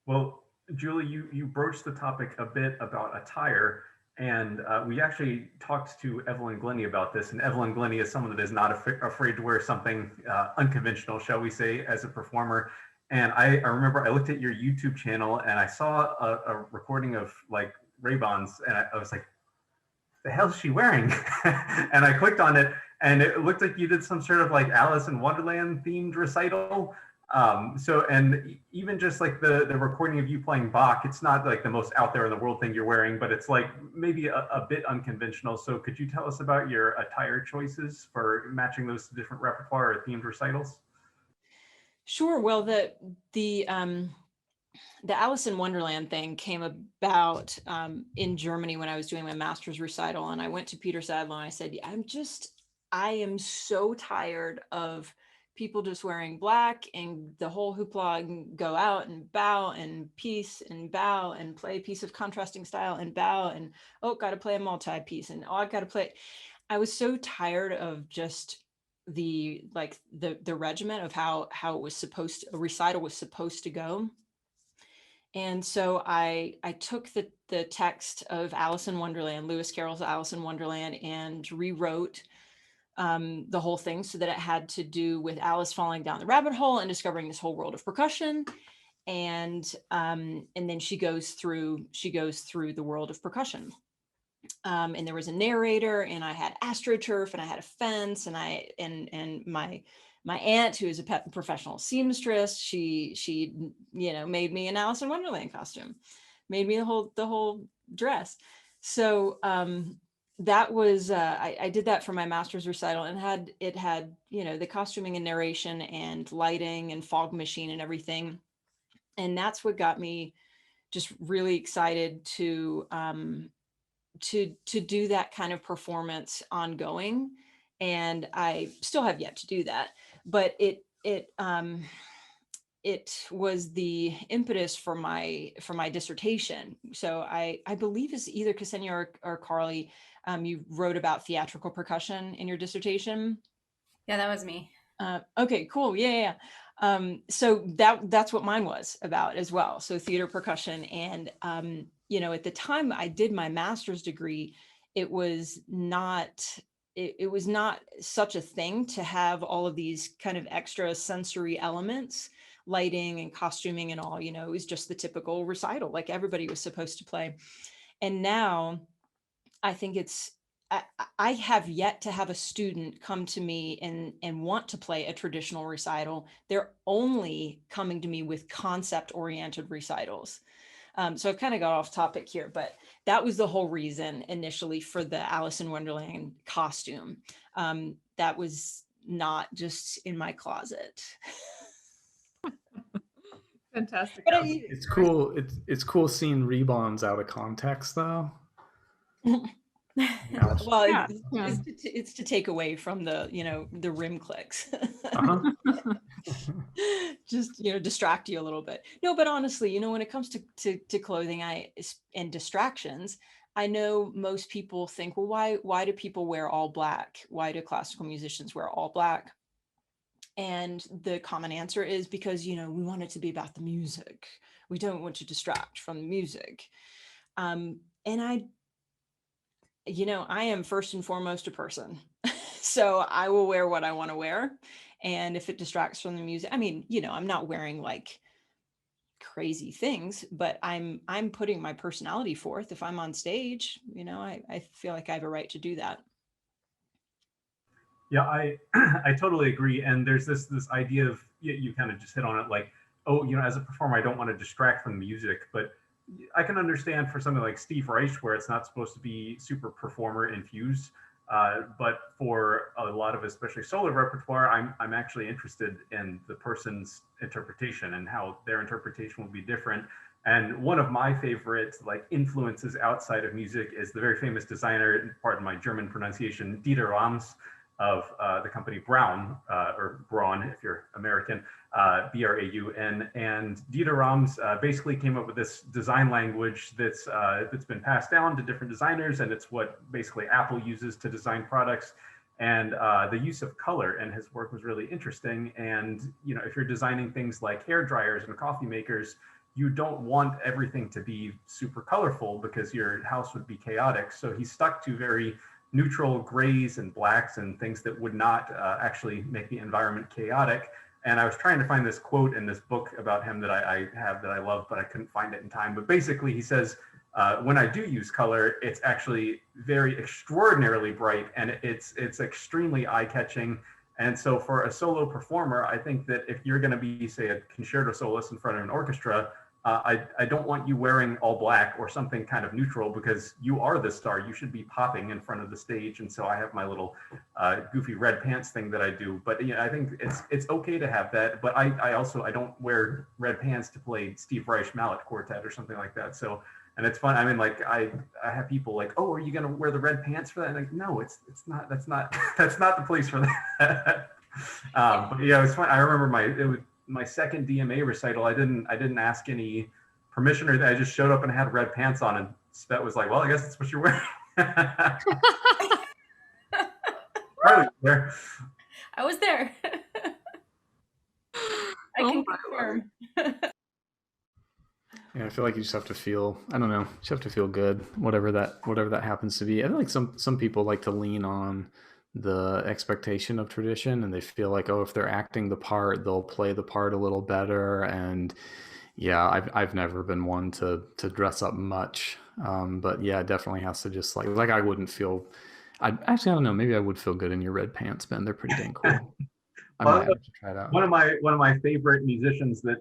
Well, Julie, you broached the topic a bit about attire, and we actually talked to Evelyn Glennie about this. And Evelyn Glennie is someone that is not afraid to wear something unconventional, shall we say, as a performer. And I remember I looked at your YouTube channel and I saw a recording of like Ray-Bans, and I was like, the hell is she wearing? And I clicked on it, and it looked like you did some sort of like Alice in Wonderland themed recital. And even just like the recording of you playing Bach, it's not like the most out there in the world thing you're wearing, but it's like maybe a bit unconventional. So could you tell us about your attire choices for matching those different repertoire or themed recitals? Sure. Well, the Alice in Wonderland thing came about in Germany when I was doing my master's recital, and I went to Peter Sadlo and I said, I am so tired of people just wearing black and the whole hoopla and go out and bow and piece and bow and play a piece of contrasting style and bow and, oh, got to play a multi-piece and, oh, I got to play. I was so tired of just the regiment of how it was a recital was supposed to go. And so I took the text of Alice in Wonderland, Lewis Carroll's Alice in Wonderland, and rewrote the whole thing so that it had to do with Alice falling down the rabbit hole and discovering this whole world of percussion. And then she goes through the world of percussion. And there was a narrator, and I had astroturf, and I had a fence, and my aunt, who is a professional seamstress, she made me an Alice in Wonderland costume, made me the whole dress. So that was I did that for my master's recital, and it had the costuming and narration and lighting and fog machine and everything, and that's what got me just really excited to do that kind of performance ongoing. And I still have yet to do that, but it was the impetus for my dissertation. So I believe it's either Ksenija or Karli. You wrote about theatrical percussion in your dissertation. Yeah, that was me. Okay, cool. Yeah. So that's what mine was about as well. So theater percussion. And at the time I did my master's degree, it was not such a thing to have all of these kind of extra sensory elements, lighting and costuming and all. It was just the typical recital, like everybody was supposed to play. And now I think I have yet to have a student come to me and want to play a traditional recital. They're only coming to me with concept-oriented recitals. So I've kind of got off topic here, but that was the whole reason initially for the Alice in Wonderland costume. That was not just in my closet. Fantastic. But it's cool. It's cool seeing Ray-Bans out of context, though. Well, it's to take away from the rim clicks. Uh-huh. Just distract you a little bit. No, but honestly, when it comes to clothing and distractions, I know most people think, well, why do people wear all black? Why do classical musicians wear all black? And the common answer is because we want it to be about the music. We don't want to distract from the music. And I am first and foremost a person. So I will wear what I want to wear. And if it distracts from the music, I'm not wearing like crazy things, but I'm putting my personality forth. If I'm on stage, I feel like I have a right to do that. Yeah, I totally agree. And there's this idea of, you kind of just hit on it, like, oh, as a performer, I don't want to distract from the music, but I can understand for something like Steve Reich, where it's not supposed to be super performer infused. But for a lot of especially solo repertoire, I'm actually interested in the person's interpretation and how their interpretation will be different. And one of my favorite influences outside of music is the very famous designer, pardon my German pronunciation, Dieter Rams, of the company Braun, or Braun if you're American, Braun. And Dieter Rams basically came up with this design language that's been passed down to different designers, and it's what basically Apple uses to design products. And the use of color in his work was really interesting. And if you're designing things like hair dryers and coffee makers, you don't want everything to be super colorful because your house would be chaotic. So he stuck to very neutral grays and blacks and things that would not actually make the environment chaotic. And I was trying to find this quote in this book about him that I have that I love, but I couldn't find it in time. But basically he says, when I do use color, it's actually very extraordinarily bright, and it's extremely eye-catching. And so for a solo performer, I think that if you're going to be, say, a concerto soloist in front of an orchestra, I don't want you wearing all black or something kind of neutral, because you are the star. You should be popping in front of the stage. And so I have my little goofy red pants thing that I do. But you know, I think it's okay to have that. But I also don't wear red pants to play Steve Reich Mallet Quartet or something like that. So, and it's fun. I mean, like I have people like, oh, are you going to wear the red pants for that? And like, no, it's not. That's not the place for that. But yeah, it was fun. I remember my second DMA recital, I didn't ask any permission, or I just showed up and had red pants on, and Svet was like, well, I guess that's what you're wearing. Karli, there. I was there. I can confirm. Yeah, I feel like you just have to feel, I don't know, you just have to feel good, whatever that happens to be. I feel like some people like to lean on the expectation of tradition, and they feel like, oh, if they're acting the part, they'll play the part a little better. And yeah, I've never been one to dress up much, but yeah, it definitely has to just like I wouldn't feel. I don't know. Maybe I would feel good in your red pants, Ben. They're pretty dang cool. I might have to try it out. One of my favorite musicians that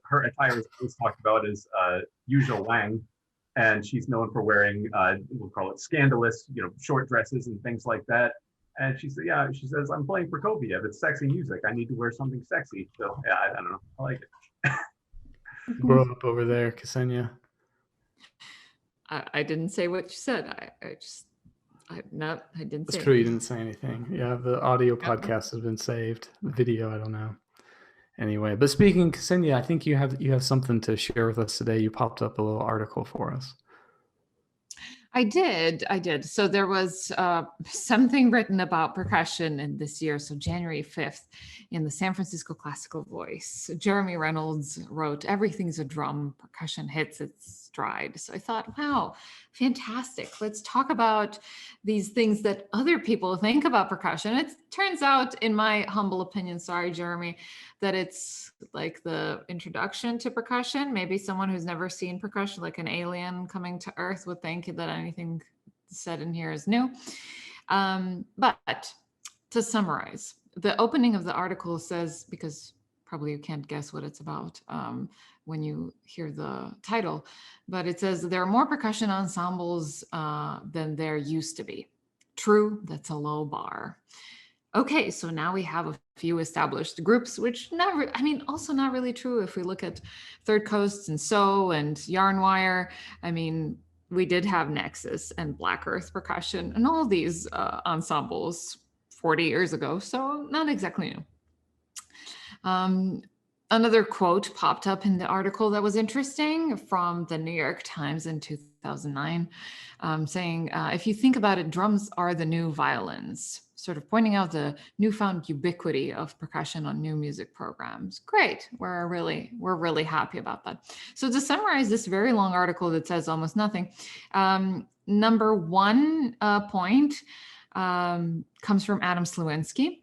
her attire is always talked about is Yuzhou Wang, and she's known for wearing we'll call it scandalous, you know, short dresses and things like that. And she said, yeah, she says, I'm playing Prokofiev. It's sexy music. I need to wear something sexy. So yeah, I don't know. I like it. Grow up over there, Ksenija. I didn't say what you said. I didn't say. It's true, you didn't say anything. Yeah, the audio podcast has been saved. The video, I don't know. Anyway, but speaking, Ksenija, I think you have something to share with us today. You popped up a little article for us. I did. So there was something written about percussion in this year. So January 5th in the San Francisco Classical Voice, Jeremy Reynolds wrote, "Everything's a drum, percussion hits its stride." So I thought, wow, fantastic. Let's talk about these things that other people think about percussion. It turns out, in my humble opinion, sorry, Jeremy, that it's like the introduction to percussion. Maybe someone who's never seen percussion, like an alien coming to Earth, would think that anything said in here is new. But to summarize, the opening of the article says, because probably you can't guess what it's about when you hear the title, but it says there are more percussion ensembles than there used to be. True, that's a low bar. Okay, so now we have a few established groups, which also not really true. If we look at Third Coast and So and Yarnwire, I mean, we did have Nexus and Black Earth Percussion and all these ensembles 40 years ago, so not exactly new. Another quote popped up in the article that was interesting from the New York Times in 2009, saying, if you think about it, drums are the new violins, sort of pointing out the newfound ubiquity of percussion on new music programs. Great, we're really happy about that. So to summarize this very long article that says almost nothing, number one point comes from Adam Slewinski,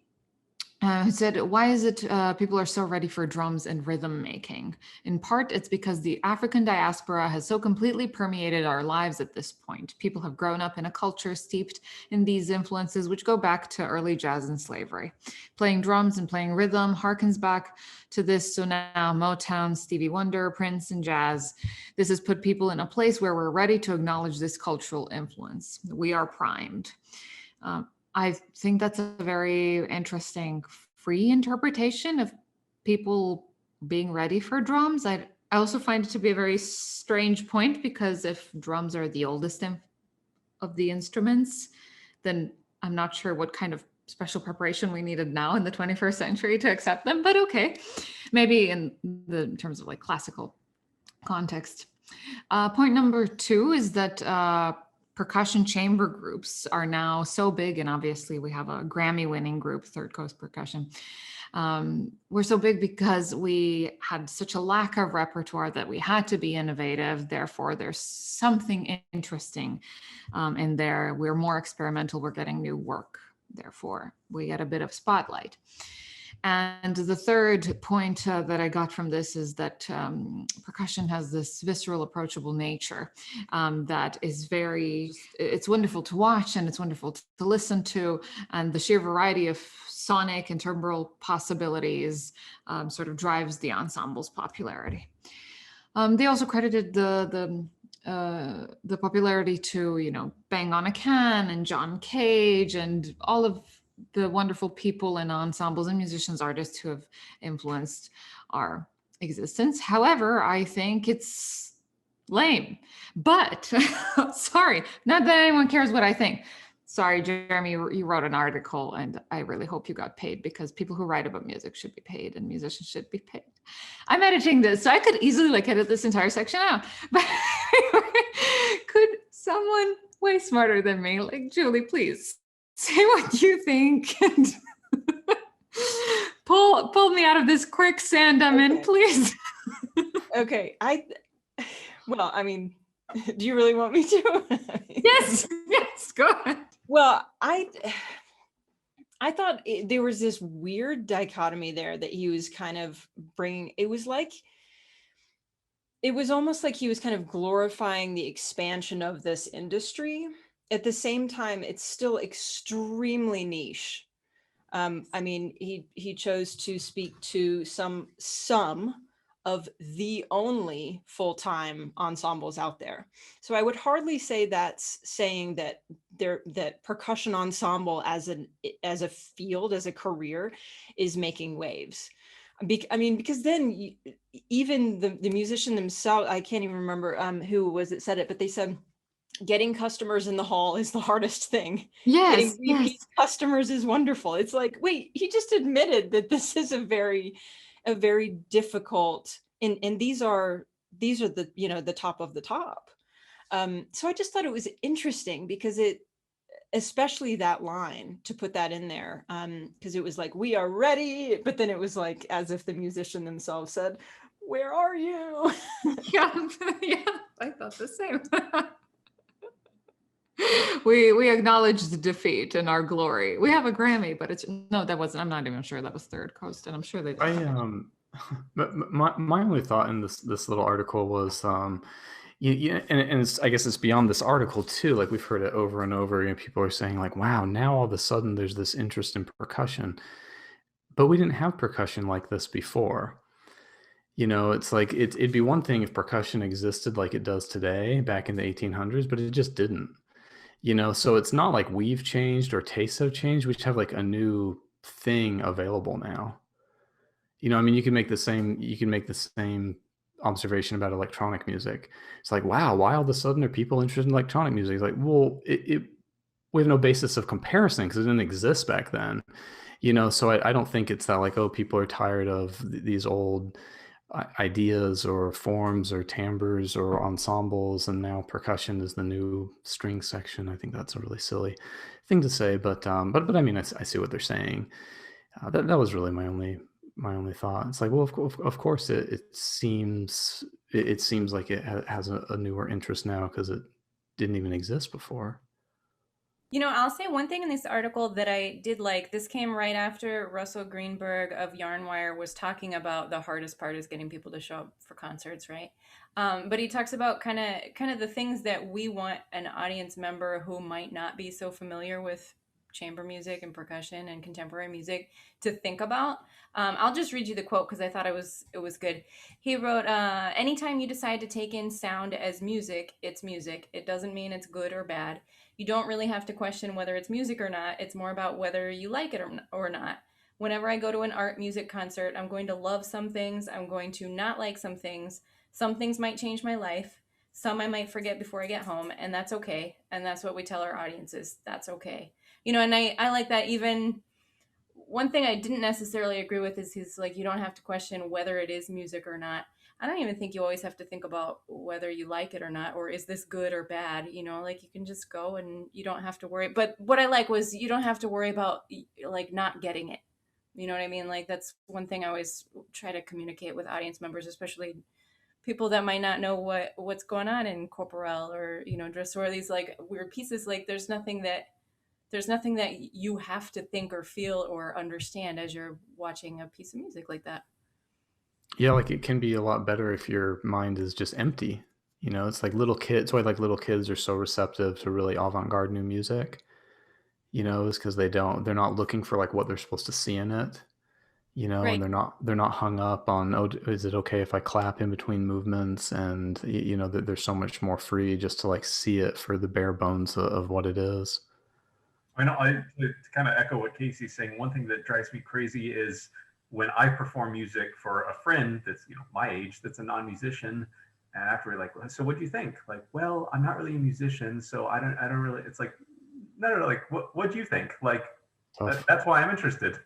who said, why is it people are so ready for drums and rhythm making? In part, it's because the African diaspora has so completely permeated our lives at this point. People have grown up in a culture steeped in these influences, which go back to early jazz and slavery. Playing drums and playing rhythm harkens back to this. So now Motown, Stevie Wonder, Prince, and jazz. This has put people in a place where we're ready to acknowledge this cultural influence. We are primed. I think that's a very interesting free interpretation of people being ready for drums. I also find it to be a very strange point, because if drums are the oldest of the instruments, then I'm not sure what kind of special preparation we needed now in the 21st century to accept them, but okay, maybe in terms of like classical context. Point number two is that percussion chamber groups are now so big, and obviously we have a Grammy-winning group, Third Coast Percussion. We're so big because we had such a lack of repertoire that we had to be innovative. Therefore, there's something interesting in there. We're more experimental. We're getting new work. Therefore, we get a bit of spotlight. And the third point that I got from this is that percussion has this visceral, approachable nature that is it's wonderful to watch, and it's wonderful to listen to, and the sheer variety of sonic and timbral possibilities sort of drives the ensemble's popularity. They also credited the popularity to, Bang on a Can and John Cage and all of the wonderful people and ensembles and musicians, artists who have influenced our existence. However, I think it's lame, but sorry, not that anyone cares what I think. Sorry, Jeremy, you wrote an article, and I really hope you got paid, because people who write about music should be paid and musicians should be paid. I'm editing this, so I could easily edit this entire section out. But could someone way smarter than me, Julie, please say what you think and pull me out of this quicksand I'm in, please. Okay. Well, I mean, do you really want me to? Yes, go ahead. Well, I thought there was this weird dichotomy there that he was kind of bringing. It was almost like he was kind of glorifying the expansion of this industry. At the same time, it's still extremely niche. I mean, he chose to speak to some of the only full-time ensembles out there. So I would hardly say that's saying that that percussion ensemble as a field, as a career, is making waves. I mean, because then even the musician themselves, I can't even remember who was it said it, but they said, getting customers in the hall is the hardest thing. Yes, Getting repeat customers is wonderful. It's like, wait, he just admitted that this is a very difficult, and these are the, the top of the top. So I just thought it was interesting, because especially that line, to put that in there, because it was like, we are ready, but then it was like as if the musician themselves said, where are you? yeah, I thought the same. We acknowledge the defeat and our glory. We have a Grammy, but that wasn't. I'm not even sure that was Third Coast, and I'm sure they. My only thought in this little article was, and I guess it's beyond this article too. Like, we've heard it over and over. People are saying like, "Wow, now all of a sudden there's this interest in percussion," but we didn't have percussion like this before. It's like it'd be one thing if percussion existed like it does today back in the 1800s, but it just didn't. So it's not like we've changed or tastes have changed. We just have like a new thing available now. I mean, you can make the same observation about electronic music. It's like, wow, why all of a sudden are people interested in electronic music? It's like, well, we have no basis of comparison because it didn't exist back then. So I don't think it's that like, oh, people are tired of these old ideas or forms or timbres or ensembles, and now percussion is the new string section. I think that's a really silly thing to say, but I mean, I see what they're saying. That was really my only thought. It's like, well, of course it seems like it has a newer interest now because it didn't even exist before. I'll say one thing in this article that I did like. This came right after Russell Greenberg of Yarnwire was talking about the hardest part is getting people to show up for concerts, right? But he talks about kind of the things that we want an audience member who might not be so familiar with chamber music and percussion and contemporary music to think about. I'll just read you the quote because I thought it was good. He wrote, anytime you decide to take in sound as music, it's music. It doesn't mean it's good or bad. You don't really have to question whether it's music or not. It's more about whether you like it or not. Whenever I go to an art music concert, I'm going to love some things. I'm going to not like some things. Some things might change my life. Some I might forget before I get home, and that's okay. And that's what we tell our audiences. That's okay. And I like that. Even one thing I didn't necessarily agree with is he's like, you don't have to question whether it is music or not. I don't even think you always have to think about whether you like it or not, or is this good or bad, you know, like you can just go and you don't have to worry. But what I like was you don't have to worry about like not getting it. You know what I mean? Like that's one thing I always try to communicate with audience members, especially people that might not know what's going on in corporel or, you know, dress or these like weird pieces. Like there's nothing that you have to think or feel or understand as you're watching a piece of music like that. Yeah, like it can be a lot better if your mind is just empty. You know, it's like little kids. Why like little kids are so receptive to really avant-garde new music. You know, is because they're not looking for like what they're supposed to see in it. You know, and Right. they're not hung up on, oh, is it okay if I clap in between movements? And you know, they're so much more free just to like see it for the bare bones of what it is. I know, to kind of echo what Casey's saying, one thing that drives me crazy is when I perform music for a friend that's, you know, my age, that's a non-musician, and after we're like, so what do you think? Like, well, I'm not really a musician, so I don't really. It's like, no, like, what do you think? Like, that's why I'm interested.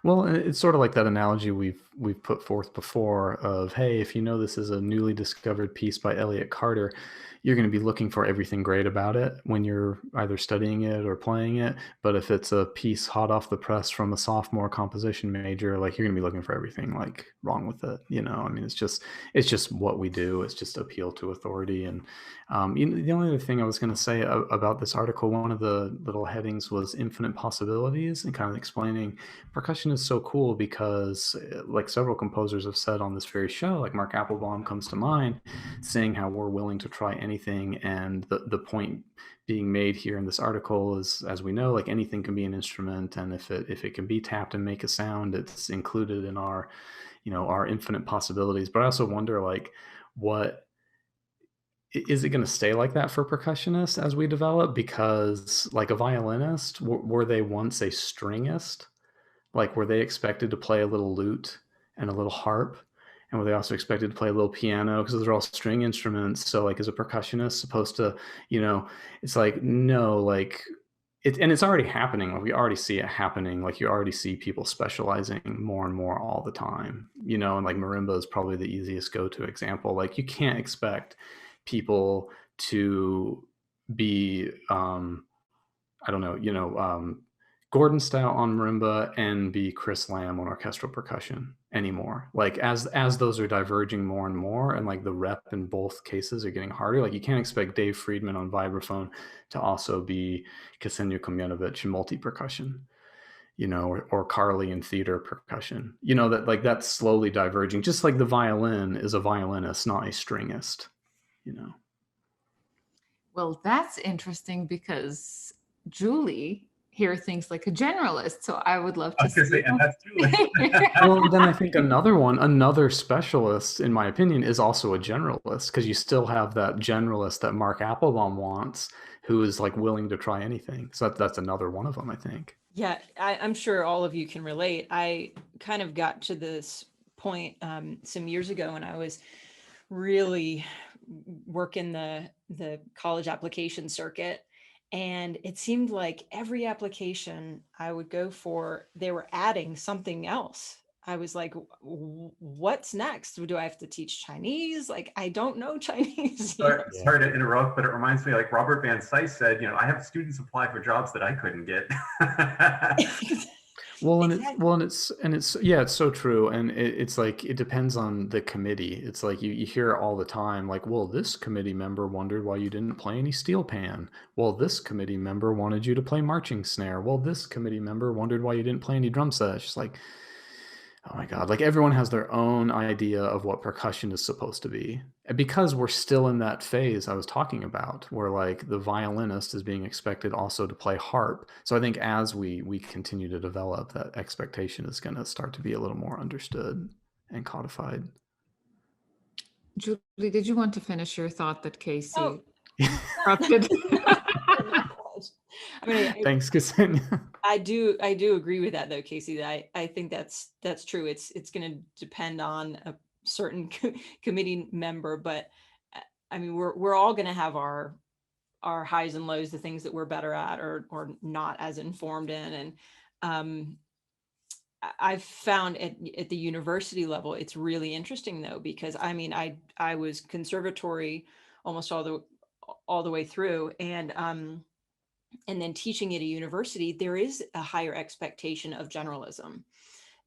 Well, it's sort of like that analogy we've put forth before of, hey, if you know this is a newly discovered piece by Elliott Carter, you're going to be looking for everything great about it when you're either studying it or playing it. But if it's a piece hot off the press from a sophomore composition major, like you're going to be looking for everything like wrong with it. You know, I mean, it's just what we do. It's just appeal to authority. And you know, the only other thing I was going to say about this article, one of the little headings was infinite possibilities, and kind of explaining percussion is so cool because, like several composers have said on this very show, like Mark Applebaum comes to mind, saying how we're willing to try anything. And the point being made here in this article is, as we know, like anything can be an instrument, and if it can be tapped and make a sound, it's included in our, you know, our infinite possibilities. But I also wonder, like, what is it going to stay like that for percussionists as we develop? Because like a violinist, were they once a stringist? Like, were they expected to play a little lute and a little harp? And were they also expected to play a little piano? Because those are all string instruments. So, like, is a percussionist supposed to, you know, it's like, no, like, and it's already happening. Like, we already see it happening. Like, you already see people specializing more and more all the time, you know, and like marimba is probably the easiest go-to example. Like, you can't expect people to be, I don't know, you know, Gordon style on marimba and be Chris Lamb on orchestral percussion anymore. Like as those are diverging more and more, and like the rep in both cases are getting harder. Like you can't expect Dave Friedman on vibraphone to also be Ksenija Komljenović multi percussion, you know, or Karli in theater percussion. You know, that like that's slowly diverging. Just like the violin is a violinist, not a stringist. You know. Well, that's interesting because Julie here thinks like a generalist. So I would love to see. And that's Julie. Well, then I think another specialist, in my opinion, is also a generalist, because you still have that generalist that Mark Applebaum wants, who is like willing to try anything. So that's another one of them, I think. Yeah, I'm sure all of you can relate. I kind of got to this point some years ago when I was really working the college application circuit. And it seemed like every application I would go for, they were adding something else. I was like, what's next? Do I have to teach Chinese? Like, I don't know Chinese. Sorry to interrupt, but it reminds me, like Robert Van Sice said, you know, I have students apply for jobs that I couldn't get. Well, and it's yeah, it's so true. And it's like, it depends on the committee. It's like you hear it all the time, like, well, this committee member wondered why you didn't play any steel pan. Well, this committee member wanted you to play marching snare. Well, this committee member wondered why you didn't play any drum set. It's just like, oh my God, like everyone has their own idea of what percussion is supposed to be. And because we're still in that phase I was talking about, where like the violinist is being expected also to play harp. So I think as we continue to develop, that expectation is going to start to be a little more understood and codified. Julie, did you want to finish your thought that Casey interrupted? I mean, thanks, Ksenija. I do agree with that though, Casey. I think that's true. It's going to depend on a certain committee member, but I mean, we're all going to have our highs and lows, the things that we're better at or not as informed in, and I've found at the university level, it's really interesting though, because I mean, I was conservatory almost all the way through, and then teaching at a university, there is a higher expectation of generalism.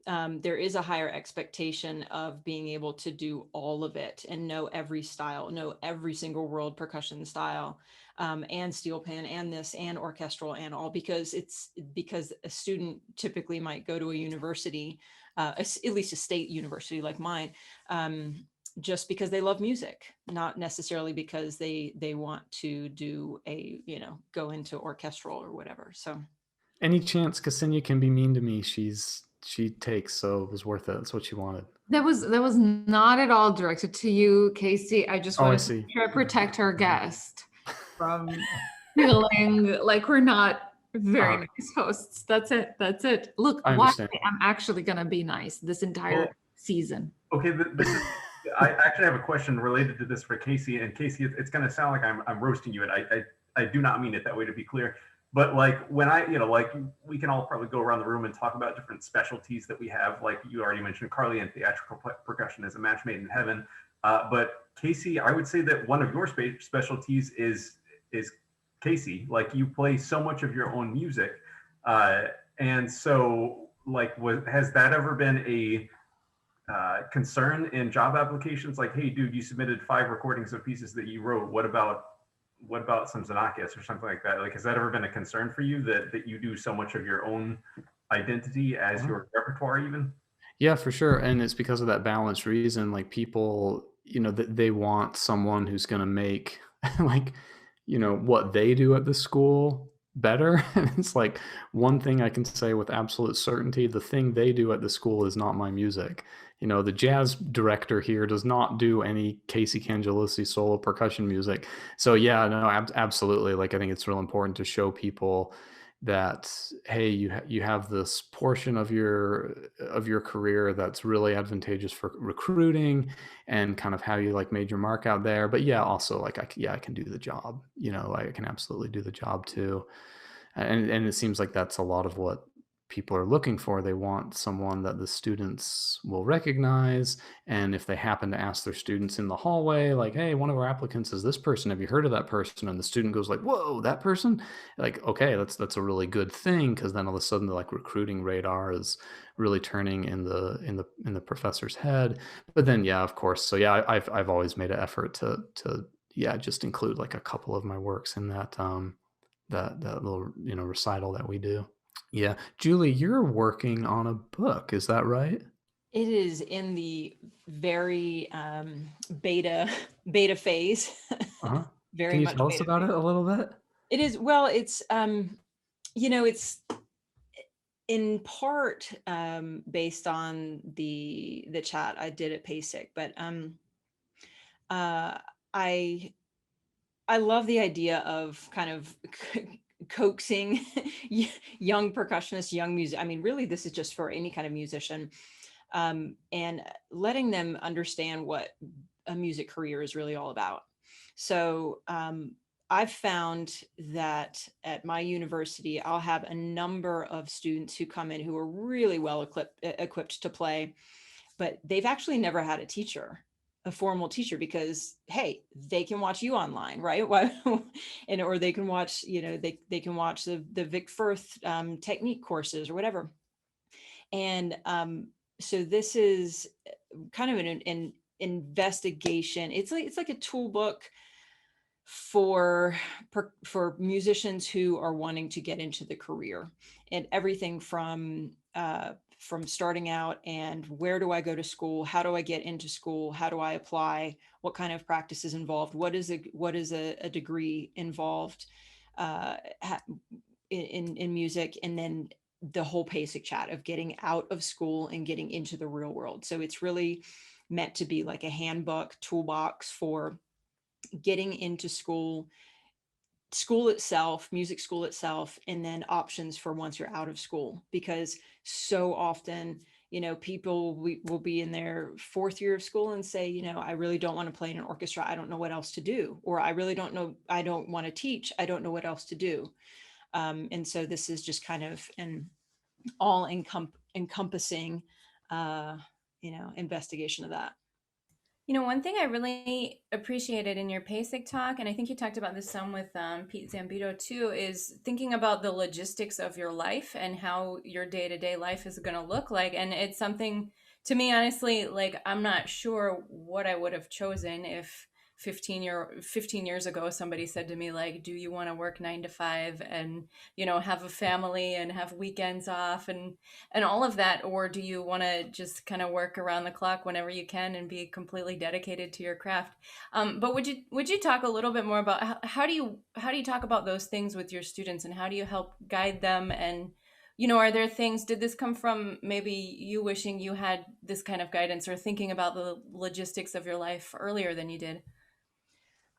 There is a higher expectation of being able to do all of it and know every style, know every single world percussion style, and steel pan and this and orchestral and all, because a student typically might go to a university, at least a state university like mine, just because they love music, not necessarily because they want to do go into orchestral or whatever. So any chance Ksenija can be mean to me, she takes, so it was worth it. That's what she wanted. That was not at all directed to you, Casey. I just wanted to try to protect our guest from feeling like we're not very nice hosts. That's it. Look, I'm actually gonna be nice this entire season. Okay, I actually have a question related to this for Casey. And Casey, it's gonna sound like I'm roasting you, and I do not mean it that way, to be clear. But like when like we can all probably go around the room and talk about different specialties that we have. Like you already mentioned, Karli and theatrical percussion is a match made in heaven. But Casey, I would say that one of your specialties is Casey. Like you play so much of your own music, and so like has that ever been a concern in job applications? Like, hey, dude, you submitted 5 recordings of pieces that you wrote. What about some Xenakis or something like that? Like, has that ever been a concern for you that you do so much of your own identity as your repertoire even? Yeah, for sure. And it's because of that balanced reason. Like people, they want someone who's going to make like, what they do at the school better. And it's like one thing I can say with absolute certainty, the thing they do at the school is not my music. The jazz director here does not do any Casey Cangelosi solo percussion music. So yeah, no, absolutely. Like I think it's real important to show people that, hey, you have this portion of your career that's really advantageous for recruiting and kind of how you like made your mark out there. But yeah, also like I can do the job. I can absolutely do the job too. And it seems like that's a lot of what people are looking for. They want someone that the students will recognize. And if they happen to ask their students in the hallway, like, hey, one of our applicants is this person, have you heard of that person? And the student goes like, whoa, that person? Like, okay, that's a really good thing, because then all of a sudden the like recruiting radar is really turning in the professor's head. But then yeah, of course. So yeah, I've always made an effort to just include like a couple of my works in that that little recital that we do. Yeah. Julie, you're working on a book, is that right? It is in the very beta phase. Uh-huh. Very Can you much tell us about it a little bit? It is, well, it's it's in part based on the chat I did at PASIC, but I love the idea of kind of coaxing young percussionists, young music. I mean, really, this is just for any kind of musician, and letting them understand what a music career is really all about. So I've found that at my university, I'll have a number of students who come in who are really well equipped to play, but they've actually never had a teacher, a formal teacher, because hey, they can watch you online, right? Or they can watch, they can watch the Vic Firth technique courses or whatever. And so this is kind of an investigation. It's like a tool book for musicians who are wanting to get into the career, and everything from starting out and where do I go to school, how do I get into school, how do I apply, what kind of practice is involved, what is a degree involved in music, and then the whole basic chat of getting out of school and getting into the real world. So it's really meant to be like a handbook toolbox for getting into school itself, music school itself, and then options for once you're out of school. Because so often, people will be in their 4th year of school and say, I really don't want to play in an orchestra. I don't know what else to do. Or I really don't know. I don't want to teach. I don't know what else to do. And so this is just kind of an all encompassing, investigation of that. One thing I really appreciated in your PASIC talk, and I think you talked about this some with Pete Zambito too, is thinking about the logistics of your life and how your day-to-day life is going to look like. And it's something, to me, honestly, like, I'm not sure what I would have chosen if 15 years ago somebody said to me, like, do you want to work 9 to 5 and have a family and have weekends off and all of that, or do you want to just kind of work around the clock whenever you can and be completely dedicated to your craft? But would you talk a little bit more about how do you talk about those things with your students, and how do you help guide them? And are there things, did this come from maybe you wishing you had this kind of guidance, or thinking about the logistics of your life earlier than you did?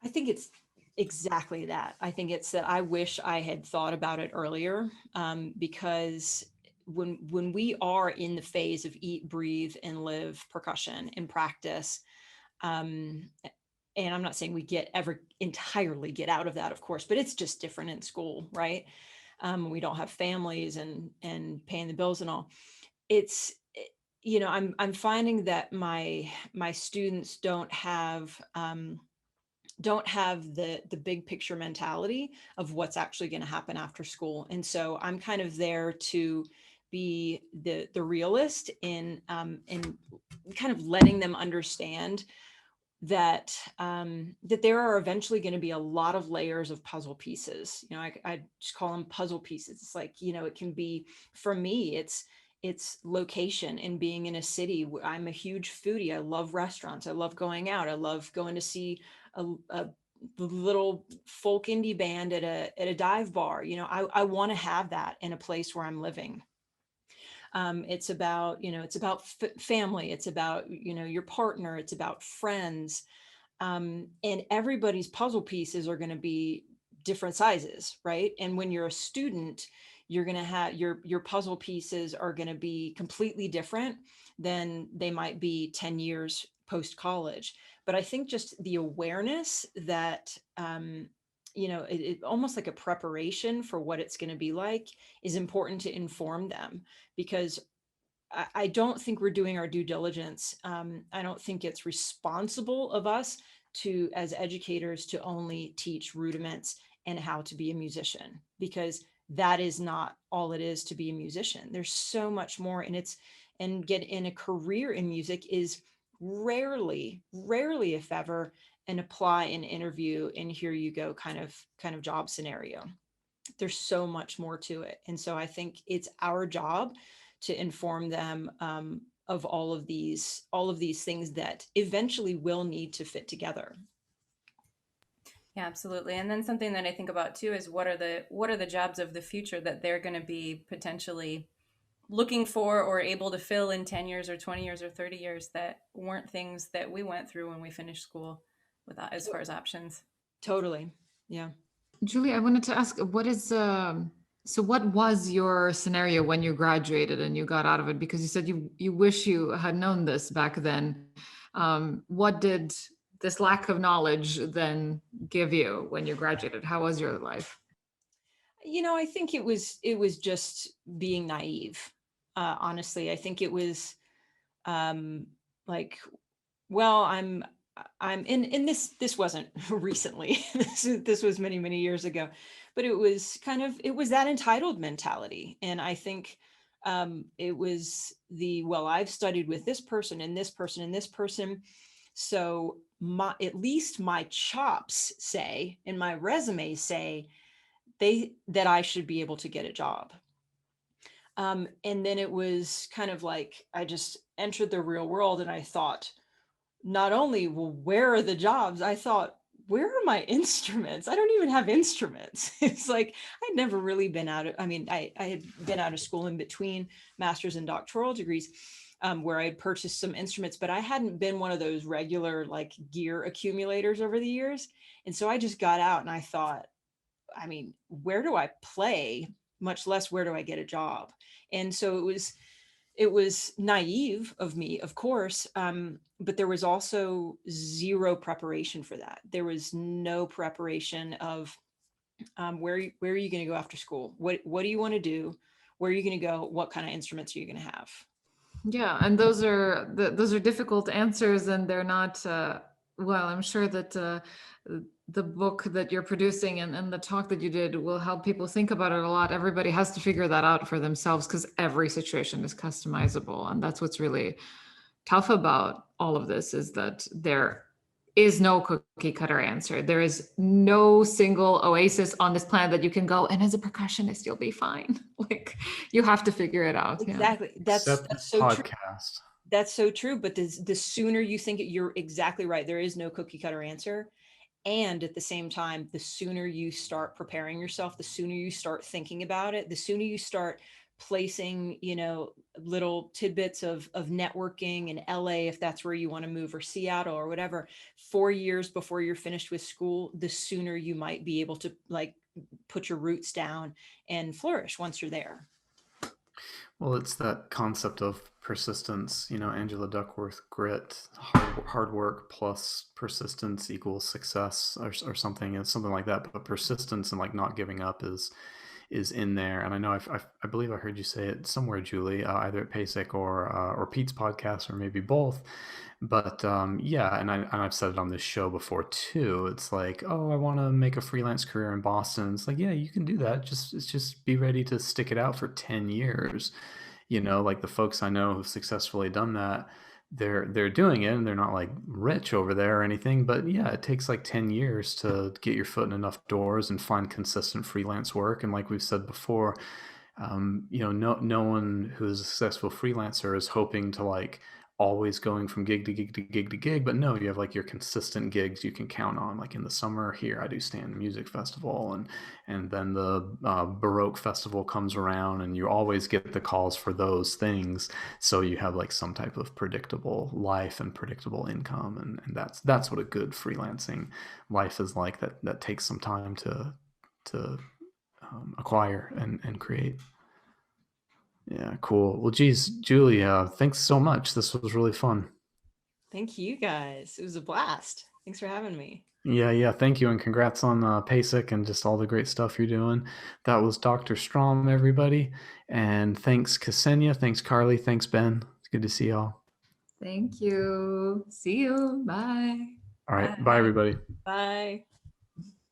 I think it's exactly that. I think it's that I wish I had thought about it earlier, because when we are in the phase of eat, breathe, and live percussion in practice, and I'm not saying we ever entirely get out of that, of course, but it's just different in school, right? We don't have families and paying the bills and all. It's, I'm finding that my students don't have the big picture mentality of what's actually going to happen after school. And so I'm kind of there to be the realist in kind of letting them understand that that there are eventually going to be a lot of layers of puzzle pieces. I just call them puzzle pieces. It's like, it can be, for me, it's location and being in a city. I'm a huge foodie. I love restaurants. I love going out. I love going to see a little folk indie band at a dive bar. I want to have that in a place where I'm living. It's about, family. It's about, your partner. It's about friends. And everybody's puzzle pieces are going to be different sizes, right? And when you're a student, you're going to have your puzzle pieces are going to be completely different than they might be 10 years post-college. But I think just the awareness that, it almost like a preparation for what it's going to be like is important to inform them, because I don't think we're doing our due diligence. I don't think it's responsible of us to, as educators, to only teach rudiments and how to be a musician, because that is not all it is to be a musician. There's so much more, and get in a career in music is rarely, if ever, an apply an interview and here you go kind of job scenario. There's so much more to it. And so I think it's our job to inform them of all of these things that eventually will need to fit together. Yeah, absolutely. And then something that I think about too is what are the jobs of the future that they're going to be potentially looking for or able to fill in 10 years or 20 years or 30 years that weren't things that we went through when we finished school with as far as options. Totally. Yeah. Julie, I wanted to ask, what was your scenario when you graduated and you got out of it? Because you said you wish you had known this back then. What did this lack of knowledge then give you when you graduated? How was your life? I think it was just being naive. Honestly, I think it was like, well, I'm in this wasn't recently. This was many, many years ago, but it was that entitled mentality. And I think it was well, I've studied with this person and this person and this person. So at least my chops say, and my resume say that I should be able to get a job. And then it was kind of like, I just entered the real world and I thought, not only, well, where are the jobs? I thought, where are my instruments? I don't even have instruments. It's like, I'd never really been I had been out of school in between master's and doctoral degrees, where I had purchased some instruments, but I hadn't been one of those regular like gear accumulators over the years. And so I just got out and I thought, where do I play? Much less where do I get a job? And so it was naive of me, of course, but there was also zero preparation for that. There was no preparation of where are you going to go after school? What do you want to do? where are you going to go? What kind of instruments are you going to have? Yeah, and those are difficult answers, and they're not. Well, I'm sure that the book that you're producing and the talk that you did will help people think about it a lot. Everybody has to figure that out for themselves because every situation is customizable, and that's what's really tough about all of this, is that there is no cookie cutter answer. There is no single oasis on this planet that you can go, and as a percussionist, you'll be fine. Like, you have to figure it out. Exactly. Yeah. That's so podcast. true. That's so true. But the sooner you think it, you're exactly right. There is no cookie cutter answer. And at the same time, the sooner you start preparing yourself, the sooner you start thinking about it, the sooner you start placing, little tidbits of networking in LA, if that's where you want to move, or Seattle or whatever, 4 years before you're finished with school, the sooner you might be able to like put your roots down and flourish once you're there. Well, it's that concept of persistence, Angela Duckworth, grit, hard work plus persistence equals success, or something. It's something like that. But persistence and like not giving up is in there. And I know I believe I heard you say it somewhere, Julie, either at PASIC or Pete's podcast, or maybe both. But yeah, and I've said it on this show before too. It's like, oh, I want to make a freelance career in Boston. It's like, yeah, you can do that. Just be ready to stick it out for 10 years. Like the folks I know who've successfully done that, they're doing it, and they're not like rich over there or anything. But yeah, it takes like 10 years to get your foot in enough doors and find consistent freelance work. And like we've said before, no one who is a successful freelancer is hoping to like always going from gig to gig to gig to gig, but no, you have like your consistent gigs you can count on. Like in the summer here, I do stand music festival, and then the Baroque festival comes around, and you always get the calls for those things. So you have like some type of predictable life and predictable income, and that's what a good freelancing life is like. That takes some time to acquire and create. Yeah, cool. Well, geez, Julie, thanks so much. This was really fun. Thank you guys. It was a blast. Thanks for having me. Yeah. Thank you, and congrats on PASIC and just all the great stuff you're doing. That was Dr. Strom, everybody. And thanks, Ksenija. Thanks, Karli. Thanks, Ben. It's good to see y'all. Thank you. See you. Bye. All right. Bye everybody. Bye.